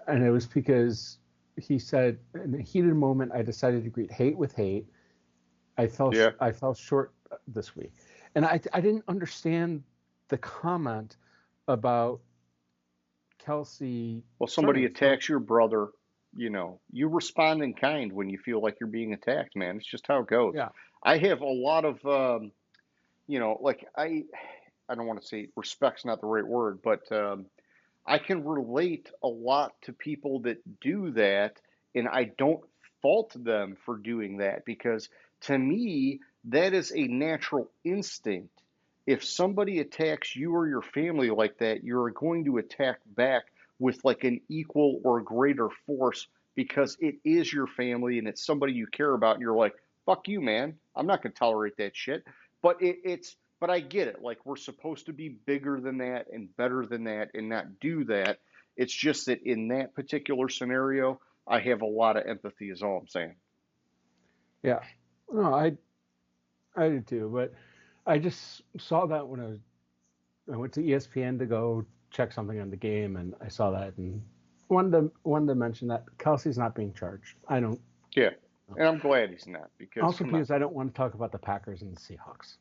And it was because he said, in a heated moment, I decided to greet hate with hate. I fell short this week. And I didn't understand the comment about Kelsey. Well, somebody attacks your brother, you respond in kind when you feel like you're being attacked, man. It's just how it goes. Yeah. I have a lot of, like I don't want to say respect's not the right word, but I can relate a lot to people that do that, and I don't fault them for doing that because to me, that is a natural instinct. If somebody attacks you or your family like that, you're going to attack back with like an equal or greater force because it is your family and it's somebody you care about. And you're like, fuck you, man. I'm not going to tolerate that shit. But but I get it. Like, we're supposed to be bigger than that and better than that and not do that. It's just that in that particular scenario, I have a lot of empathy, is all I'm saying. Yeah. No, I do too, but I just saw that when I went to ESPN to go check something on the game, and I saw that and wanted to mention that Kelsey's not being charged. I don't. Yeah, and I'm glad he's not because I don't want to talk about the Packers and the Seahawks.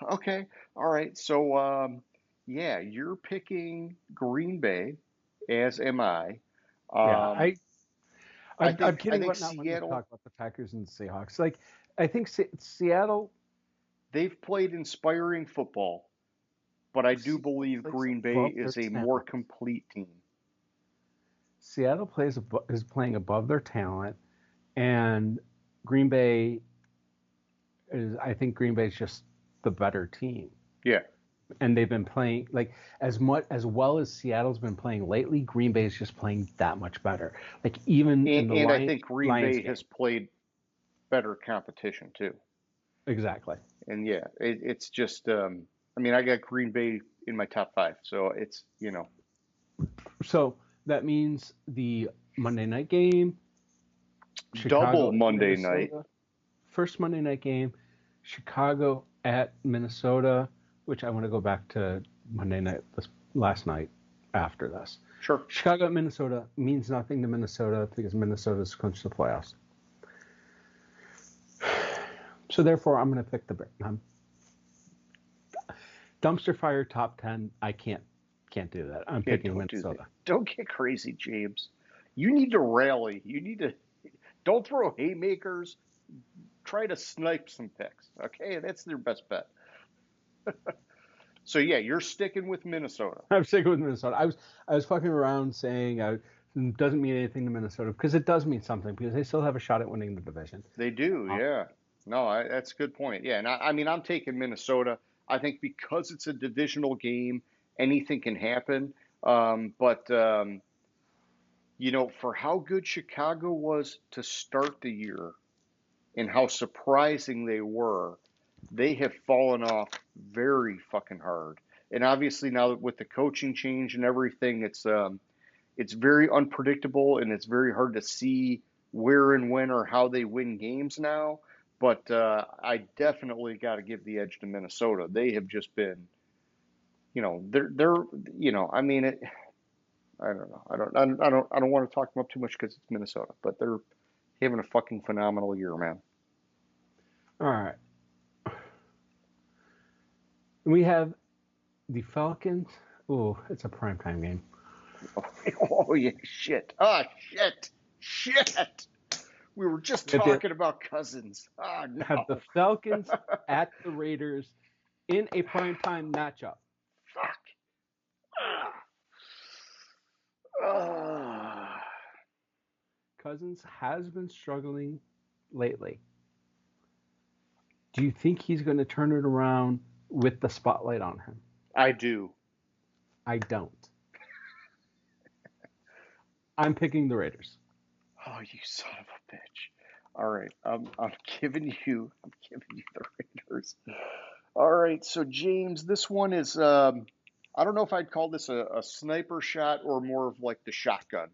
Okay, all right. So yeah, you're picking Green Bay, as am I. Yeah, I'm kidding, I think but not when you Seattle. talk about the Packers and the Seahawks. Like, I think Seattle. They've played inspiring football, but I do believe Green Bay is a more complete team. Seattle is playing above their talent, and Green Bay I think Green Bay is just the better team. Yeah. And they've been playing like as well as Seattle's been playing lately. Green Bay is just playing that much better. Like even in the I think Green Bay game has played better competition too. Exactly. And yeah, it's just. I mean, I got Green Bay in my top 5, so it's So that means the Monday night game, double Monday Minnesota, night, first Monday night game, Chicago at Minnesota, which I want to go back to Monday night last night. after this. Sure. Chicago at Minnesota means nothing to Minnesota because Minnesota's clinched the playoffs. So therefore, I'm going to pick the Bears. Dumpster fire top 10. I can't do that. I'm picking Minnesota. Don't get crazy, James. You need to rally. Don't throw haymakers. Try to snipe some picks. Okay, that's their best bet. So yeah, you're sticking with Minnesota. I'm sticking with Minnesota. I was fucking around saying it doesn't mean anything to Minnesota because it does mean something because they still have a shot at winning the division. They do, yeah. No, that's a good point. Yeah, and I mean, I'm taking Minnesota. I think because it's a divisional game, anything can happen. But for how good Chicago was to start the year and how surprising they were, they have fallen off very fucking hard. And obviously now with the coaching change and everything, it's very unpredictable and it's very hard to see where and when or how they win games now. But I definitely got to give the edge to Minnesota. They have just been, they're I mean it. I don't know. I don't want to talk them up too much because it's Minnesota, but they're having a fucking phenomenal year, man. All right. We have the Falcons. Oh, it's a primetime game. Oh yeah, shit. Oh shit. We were just talking about Cousins. Oh no. Have the Falcons at the Raiders in a primetime matchup. Fuck. Cousins has been struggling lately. Do you think he's going to turn it around with the spotlight on him? I do. I don't. I'm picking the Raiders. Oh, you son of a bitch. All right. I'm giving you the Raiders. All right. So James, this one is I don't know if I'd call this a sniper shot or more of like the shotgun.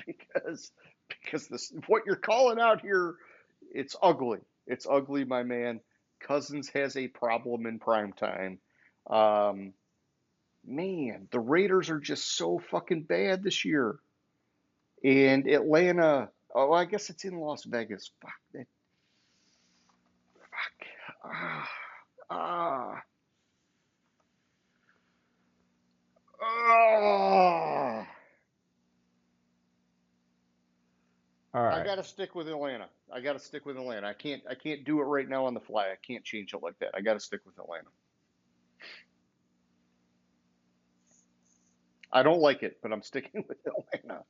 Because what you're calling out here, it's ugly. It's ugly, my man. Cousins has a problem in prime time. Man, the Raiders are just so fucking bad this year. And Atlanta, I guess it's in Las Vegas. Fuck that. Fuck. Ah. All right. I got to stick with Atlanta. I can't do it right now on the fly. I can't change it like that. I got to stick with Atlanta. I don't like it, but I'm sticking with Atlanta.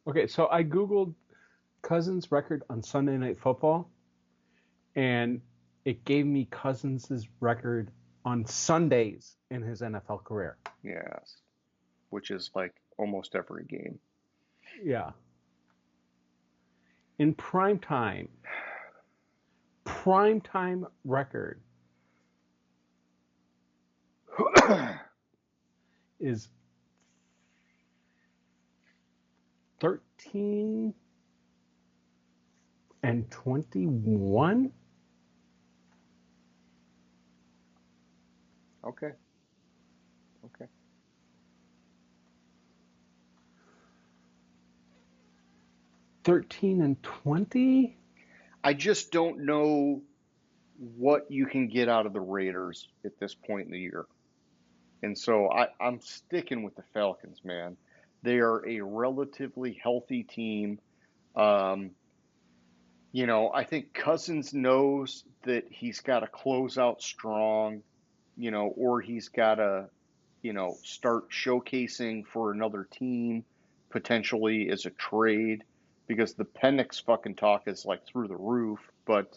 Okay, so I Googled Cousins' record on Sunday Night Football, and it gave me Cousins' record on Sundays in his NFL career. Yes, which is like almost every game. Yeah. In primetime record is 13-21. Okay. 13-20. I just don't know what you can get out of the Raiders at this point in the year. And so I'm sticking with the Falcons, man. They are a relatively healthy team. I think Cousins knows that he's got to close out strong, or he's got to, start showcasing for another team, potentially as a trade, because the Penix fucking talk is like through the roof. But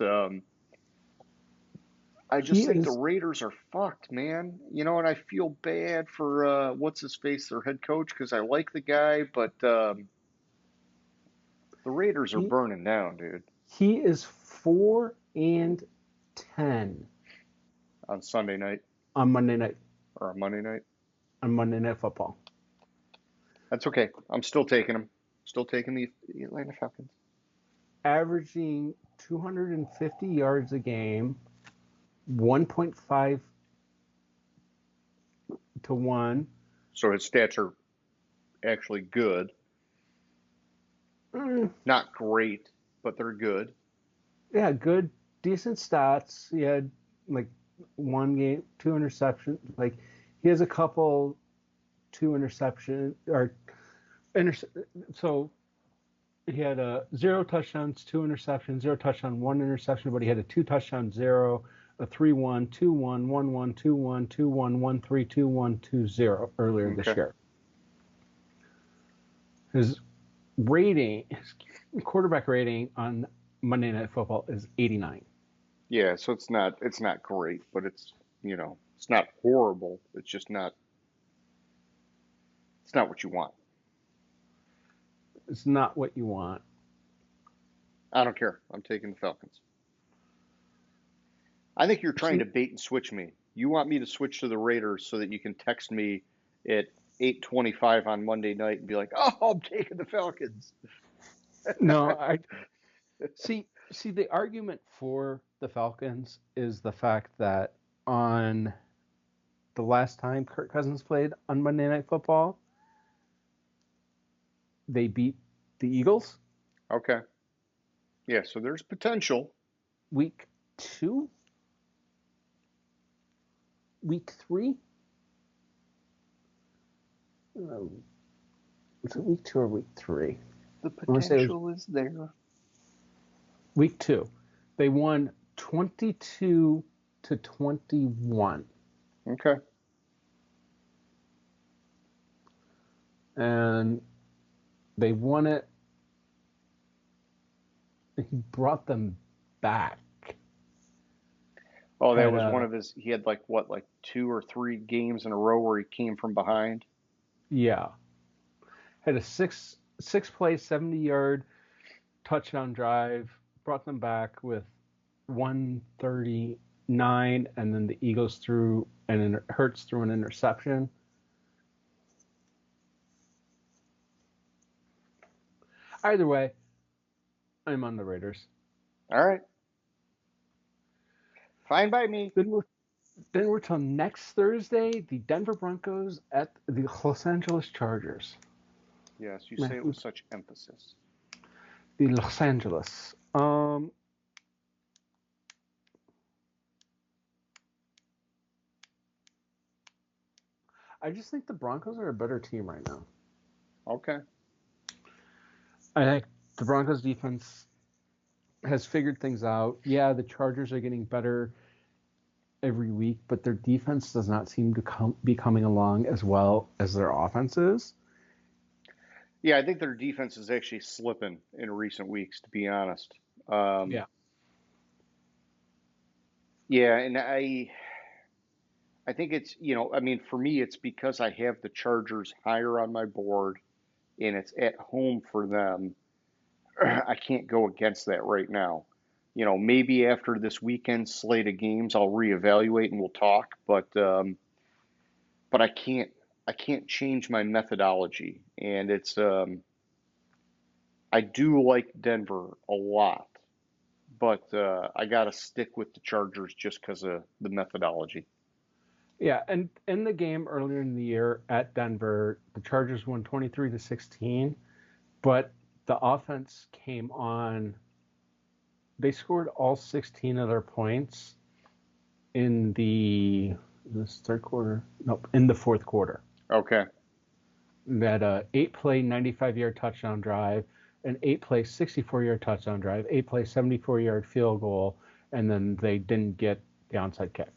I just think the Raiders are fucked, man. And I feel bad for what's his face, their head coach, because I like the guy, but the Raiders are burning down, dude. He is 4-10 on Sunday night, on Monday night, or on Monday night, on Monday Night Football. That's okay. I'm still taking him. Still taking the Atlanta Falcons. Averaging 250 yards a game, 1.5 to 1 So his stats are actually good. Not great, but they're good. Yeah, good, decent stats. He had like one game, two interceptions. Like he has a couple, two interception or so he had zero touchdowns, two interceptions, zero touchdown, one interception, but he had a two touchdown, zero, a 3-1, 2-1, 1-1, 2-1, 2-1, 1-3, 2-1, 2-0 earlier this Okay. year. His rating, his quarterback rating on Monday Night Football is 89. Yeah, so it's not great, but it's it's not horrible. It's just not it's not what you want. It's not what you want. I don't care. I'm taking the Falcons. I think you're trying to bait and switch me. You want me to switch to the Raiders so that you can text me at 8:25 on Monday night and be like, "Oh, I'm taking the Falcons." No, I see. The argument for the Falcons is the fact that on the last time Kirk Cousins played on Monday Night Football, they beat the Eagles. Okay. Yeah, so there's potential. Week 2, week 3. Was it week 2 or week 3? The I want to say it was potential is there. week 2. They won 22-21. Okay. And they won it. He brought them back. Oh, that was one of his. He had like 2 or 3 games in a row where he came from behind. Yeah. Had a six play, 70-yard touchdown drive, brought them back with 139, and then the Eagles threw Hurts threw an interception. Either way, I'm on the Raiders. All right. Fine by me. Then we're till next Thursday, the Denver Broncos at the Los Angeles Chargers. Yes, you say it with such emphasis. The Los Angeles. I just think the Broncos are a better team right now. Okay. I think the Broncos defense has figured things out. Yeah, the Chargers are getting better every week, but their defense does not seem to be coming along as well as their offense is. Yeah, I think their defense is actually slipping in recent weeks, to be honest. Yeah. Yeah, and I think it's, I mean, for me, it's because I have the Chargers higher on my board and it's at home for them. I can't go against that right now. Maybe after this weekend slate of games, I'll reevaluate and we'll talk. But I can't change my methodology, and it's I do like Denver a lot, but I got to stick with the Chargers just because of the methodology. Yeah, and in the game earlier in the year at Denver, the Chargers won 23-16, but the offense came on. They scored all 16 of their points in this third quarter. Nope, in the fourth quarter. Okay. That 8-play 95-yard touchdown drive, an 8-play 64-yard touchdown drive, 8-play 74-yard field goal, and then they didn't get the onside kick.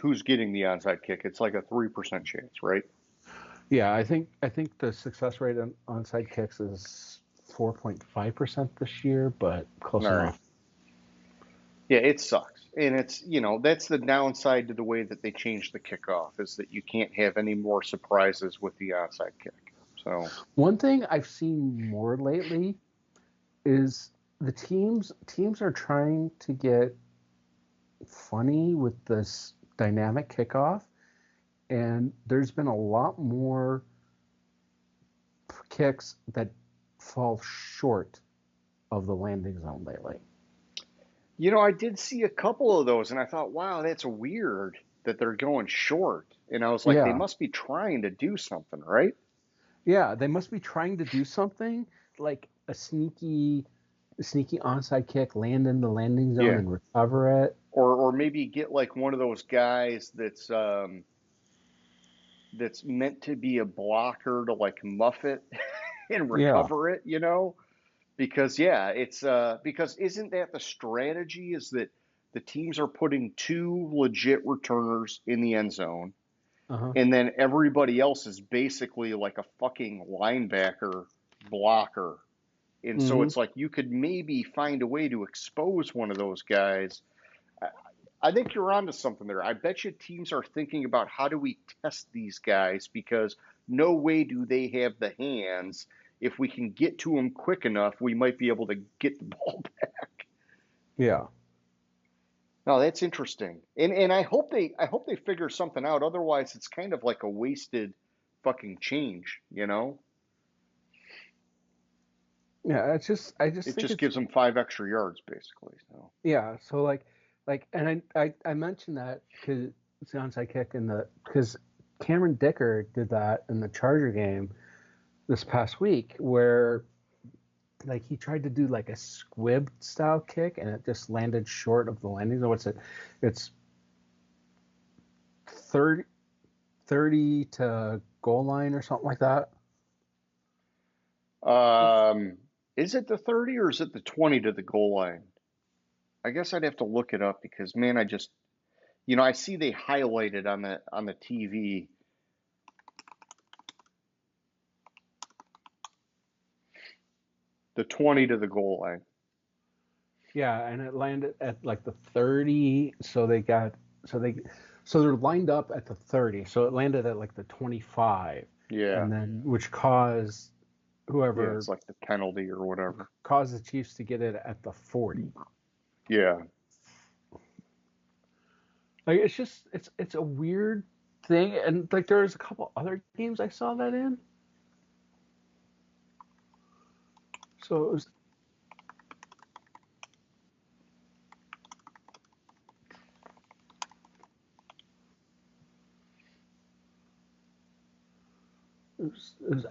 Who's getting the onside kick? It's like a 3% chance, right? Yeah, I think the success rate on onside kicks is 4.5% this year, but close All right. enough. Yeah, it sucks. And it's, that's the downside to the way that they changed the kickoff is that you can't have any more surprises with the onside kick. So one thing I've seen more lately is the teams are trying to get funny with this dynamic kickoff, and there's been a lot more kicks that fall short of the landing zone lately. You know, I did see a couple of those, and I thought, wow, that's weird that they're going short. And I was like, they Yeah. must be trying to do something, right? Yeah, they must be trying to do something like a sneaky onside kick, land in the landing zone Yeah. and recover it. Or maybe get like one of those guys that's meant to be a blocker to like muff it and Yeah. recover it, you know? Because yeah, it's because isn't that the strategy is that the teams are putting two legit returners in the end zone, Uh-huh. and then everybody else is basically like a fucking linebacker blocker. And so Mm-hmm. it's like you could maybe find a way to expose one of those guys. I think you're onto something there. I bet you teams are thinking about how do we test these guys because no way do they have the hands. If we can get to them quick enough, we might be able to get the ball back. Yeah. No, that's interesting. And I hope they figure something out. Otherwise, it's kind of like a wasted fucking change, you know? Yeah, I just It think just it's gives them 5 extra yards basically. So, yeah, so and I mentioned that because it's the onside kick in the because Cameron Dicker did that in the Charger game this past week where like he tried to do like a squib style kick and it just landed short of the landing zone. What's it? It's 30, 30 to goal line or something like that. um, is it the 30 or is it the 20 to the goal line? I guess I'd have to look it up because man, I see they highlight it on the TV. The 20 to the goal line. Yeah, and it landed at like the 30, so they so they're lined up at the 30. So it landed at like the 25 Yeah. and then which caused Yeah, whoever it's like the penalty or whatever. caused the Chiefs to get it at the 40. Yeah. Like it's just it's a weird thing and like there's a couple other games I saw that in. So it was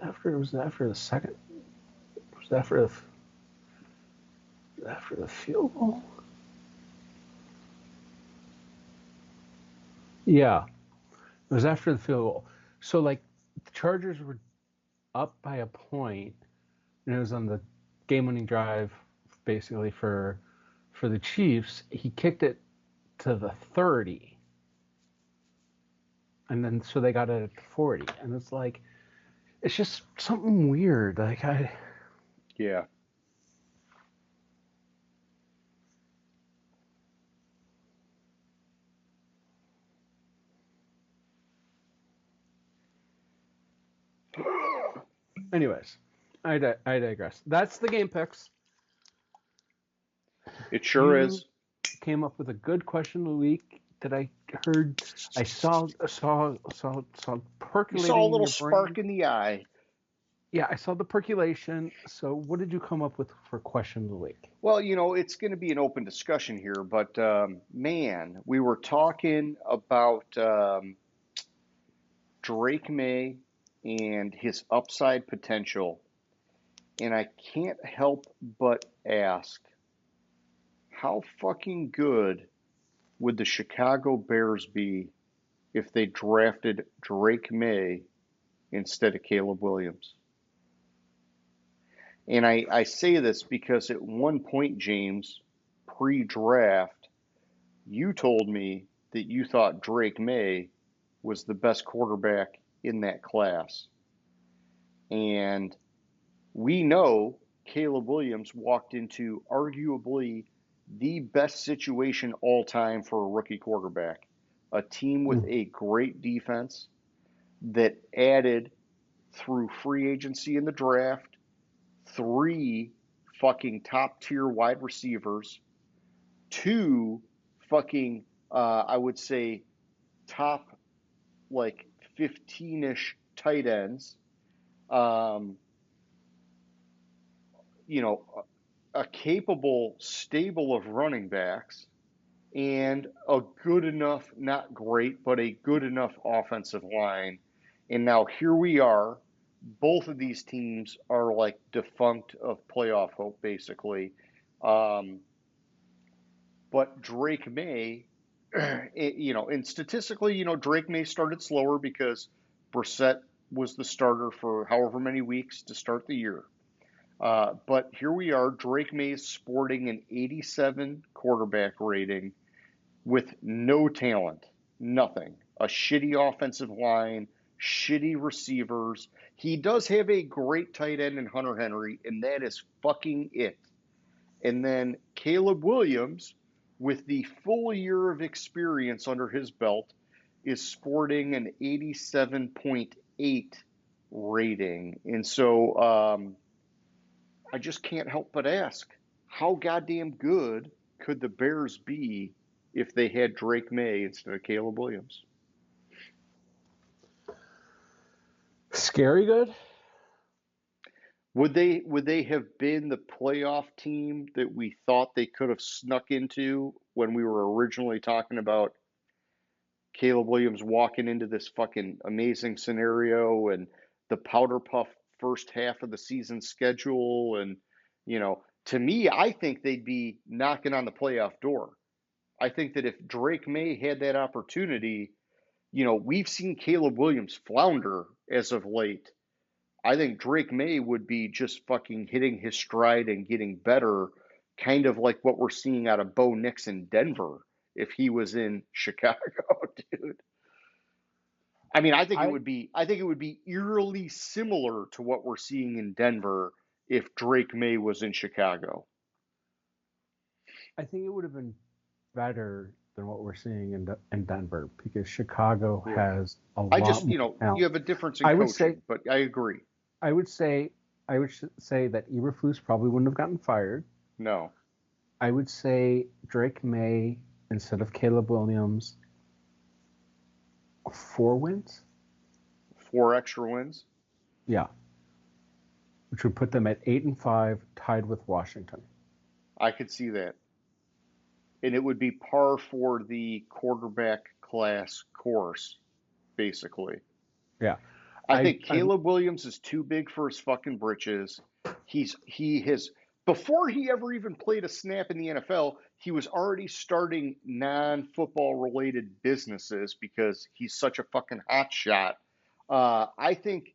after the second it was after the field goal. Yeah, it was after the field goal. So like the Chargers were up by a point, and it was on the game-winning drive, basically for the Chiefs. He kicked it to the 30, and then so they got it at 40, and it's like it's just something weird. Like I Yeah. anyways, I digress. That's the game picks. It sure You is. came up with a good question of the week that I heard. I saw You saw a percolating in little your brain. spark in the eye. Yeah, I saw the percolation. So, what did you come up with for question of the week? Well, it's going to be an open discussion here, but man, we were talking about Drake May and his upside potential, and I can't help but ask, how fucking good would the Chicago Bears be if they drafted Drake May instead of Caleb Williams? And I say this because at one point, James, pre draft, you told me that you thought Drake May was the best quarterback in that class. And we know Caleb Williams walked into arguably the best situation all time for a rookie quarterback. A team with Mm. a great defense that added through free agency in the draft three fucking top tier wide receivers, two fucking, I would say, top like 15-ish tight ends, um, you know, a capable stable of running backs and a good enough, not great, but a good enough offensive line. And now here we are. Both of these teams are like defunct of playoff hope, basically. Um, but Drake May, and statistically, Drake May started slower because Brissett was the starter for however many weeks to start the year. But here we are. Drake May is sporting an 87 quarterback rating with no talent, nothing. A shitty offensive line, shitty receivers. He does have a great tight end in Hunter Henry, and that is fucking it. And then Caleb Williams, with the full year of experience under his belt, is sporting an 87.8 rating. And so I just can't help but ask, how goddamn good could the Bears be if they had Drake May instead of Caleb Williams? Scary good? Would they have been the playoff team that we thought they could have snuck into when we were originally talking about Caleb Williams walking into this fucking amazing scenario and the powder puff first half of the season schedule? And, to me, I think they'd be knocking on the playoff door. I think that if Drake May had that opportunity, we've seen Caleb Williams flounder as of late. I think Drake May would be just fucking hitting his stride and getting better, kind of like what we're seeing out of Bo Nix in Denver if he was in Chicago, dude. I mean, I think it would be eerily similar to what we're seeing in Denver if Drake May was in Chicago. I think it would have been better than what we're seeing in Denver because Chicago has a lot more talent. You have a difference in coaching, but I agree. I would say that Eberflus probably wouldn't have gotten fired. No. I would say Drake May instead of Caleb Williams. 4 wins? 4 extra wins? Yeah. Which would put them at 8-5, tied with Washington. I could see that. And it would be par for the quarterback class course, basically. Yeah. I think Caleb Williams is too big for his fucking britches. He has, before he ever even played a snap in the NFL, he was already starting non-football related businesses because he's such a fucking hot shot. I think,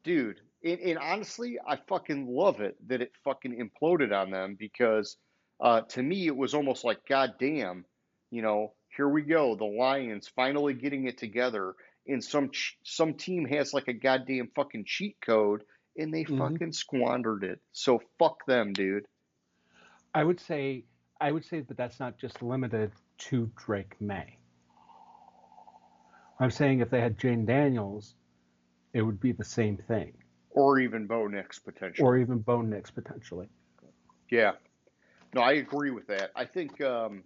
dude, and honestly, I fucking love it that it fucking imploded on them because to me, it was almost like, God damn, here we go. The Lions finally getting it together. And some team has like a goddamn fucking cheat code and they fucking squandered it. So fuck them, dude. I would say that that's not just limited to Drake May. I'm saying if they had Jane Daniels, it would be the same thing. Or even Bo Nix potentially. Yeah. No, I agree with that. I think that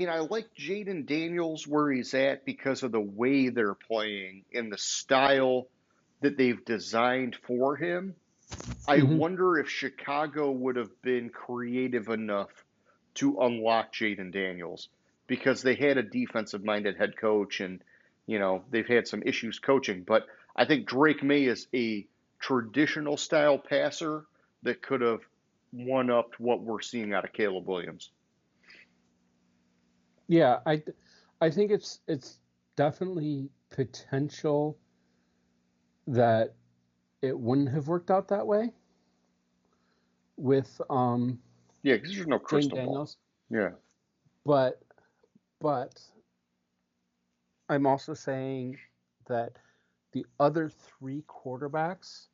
I like Jaden Daniels where he's at because of the way they're playing and the style that they've designed for him. I wonder if Chicago would have been creative enough to unlock Jaden Daniels because they had a defensive-minded head coach and, they've had some issues coaching. But I think Drake May is a traditional style passer that could have one-upped what we're seeing out of Caleb Williams. Yeah, I think it's definitely potential that it wouldn't have worked out that way with yeah, because there's no crystal ball. Yeah, but I'm also saying that the other 3 quarterbacks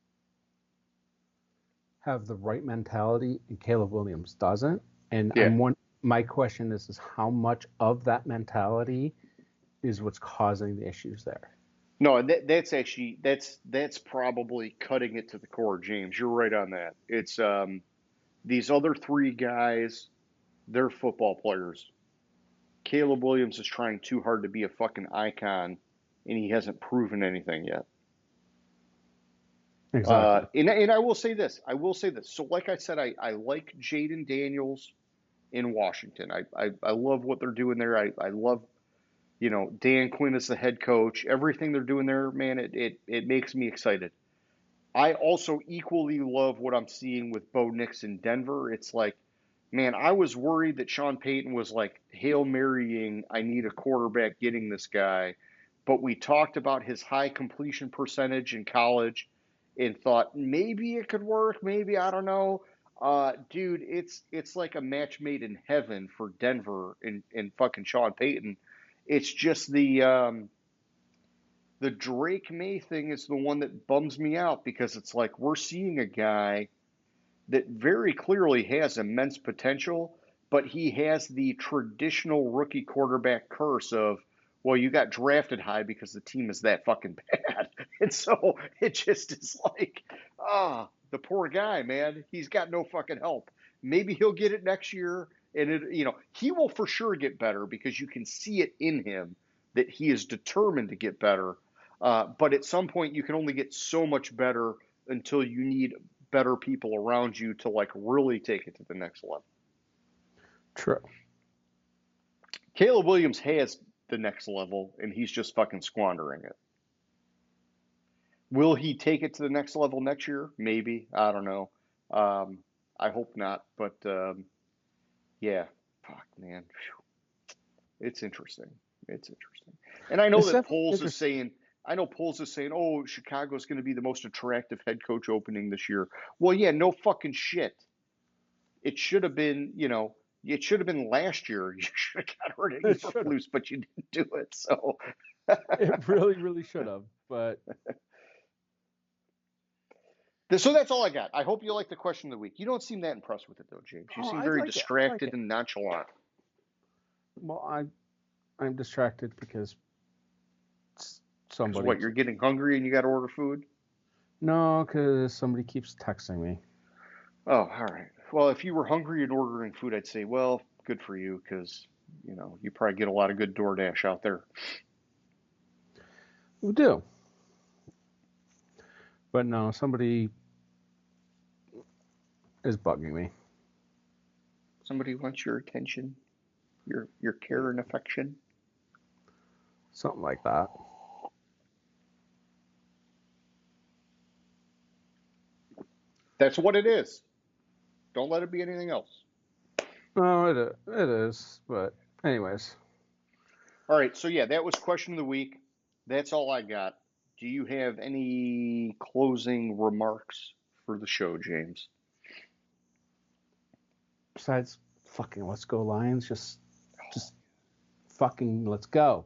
have the right mentality and Caleb Williams doesn't. And my question is how much of that mentality is what's causing the issues there? No, and that's probably cutting it to the core, James. You're right on that. It's these other 3 guys, they're football players. Caleb Williams is trying too hard to be a fucking icon and he hasn't proven anything yet. Exactly. And I will say this. So, like I said, I like Jaden Daniels in Washington. I love what they're doing there. I love, Dan Quinn as the head coach. Everything they're doing there, man, it makes me excited. I also equally love what I'm seeing with Bo Nix in Denver. It's like, man, I was worried that Sean Payton was like Hail Marying, I need a quarterback getting this guy. But we talked about his high completion percentage in college and thought maybe it could work, maybe I don't know. Dude, it's like a match made in heaven for Denver and fucking Sean Payton. It's just the Drake May thing is the one that bums me out because it's like we're seeing a guy that very clearly has immense potential, but he has the traditional rookie quarterback curse of, well, you got drafted high because the team is that fucking bad. And so it just is like, the poor guy, man. He's got no fucking help. Maybe he'll get it next year, and he will for sure get better because you can see it in him that he is determined to get better. But at some point, you can only get so much better until you need better people around you to like really take it to the next level. True. Caleb Williams has the next level, and he's just fucking squandering it. Will he take it to the next level next year? Maybe. I don't know. I hope not. But yeah, fuck, man. It's interesting. It's interesting. And I know It's that definitely interesting. Poles is saying, oh, Chicago's going to be the most attractive head coach opening this year. Well, yeah, no fucking shit. It should have been, it should have been last year. You should have got rid of It should have. Eberflus, but you didn't do it. So, It really, really should have. But so that's all I got. I hope you like the question of the week. You don't seem that impressed with it, though, James. You seem I very like it. I like distracted it. and nonchalant. Well, I'm distracted because Because somebody. what, you're getting hungry and you got to order food? No, because somebody keeps texting me. Oh, all right. Well, if you were hungry and ordering food, I'd say, well, good for you, because you probably get a lot of good DoorDash out there. We do. But no, somebody is bugging me. Somebody wants your attention, your care and affection. Something like that. That's what it is. Don't let it be anything else. No, it is. But anyways, All right. So yeah, that was question of the week. That's all I got. Do you have any closing remarks for the show, James? besides fucking let's go Lions, just fucking let's go.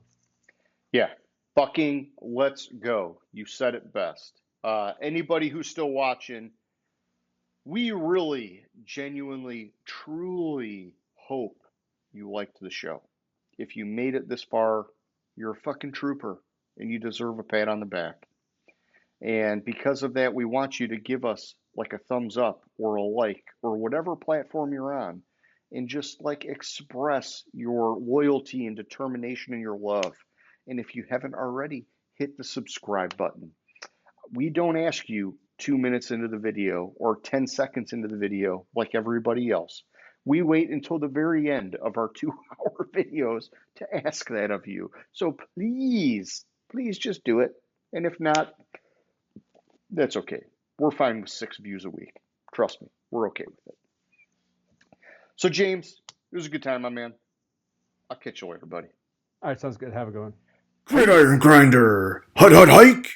Yeah. Fucking let's go. You said it best. Anybody who's still watching, we really, genuinely, truly hope you liked the show. If you made it this far, you're a fucking trooper and you deserve a pat on the back. And because of that, we want you to give us like a thumbs up or a like or whatever platform you're on and just like express your loyalty and determination and your love. And if you haven't already, hit the subscribe button. We don't ask you 2 minutes into the video or 10 seconds into the video like everybody else. We wait until the very end of our 2 hour videos to ask that of you. So please, please just do it. And if not, that's okay. We're fine with 6 views a week. Trust me, we're okay with it. So, James, it was a good time, my man. I'll catch you later, buddy. All right, sounds good. Have a good one. Gridiron Grinder. Hut hut hike.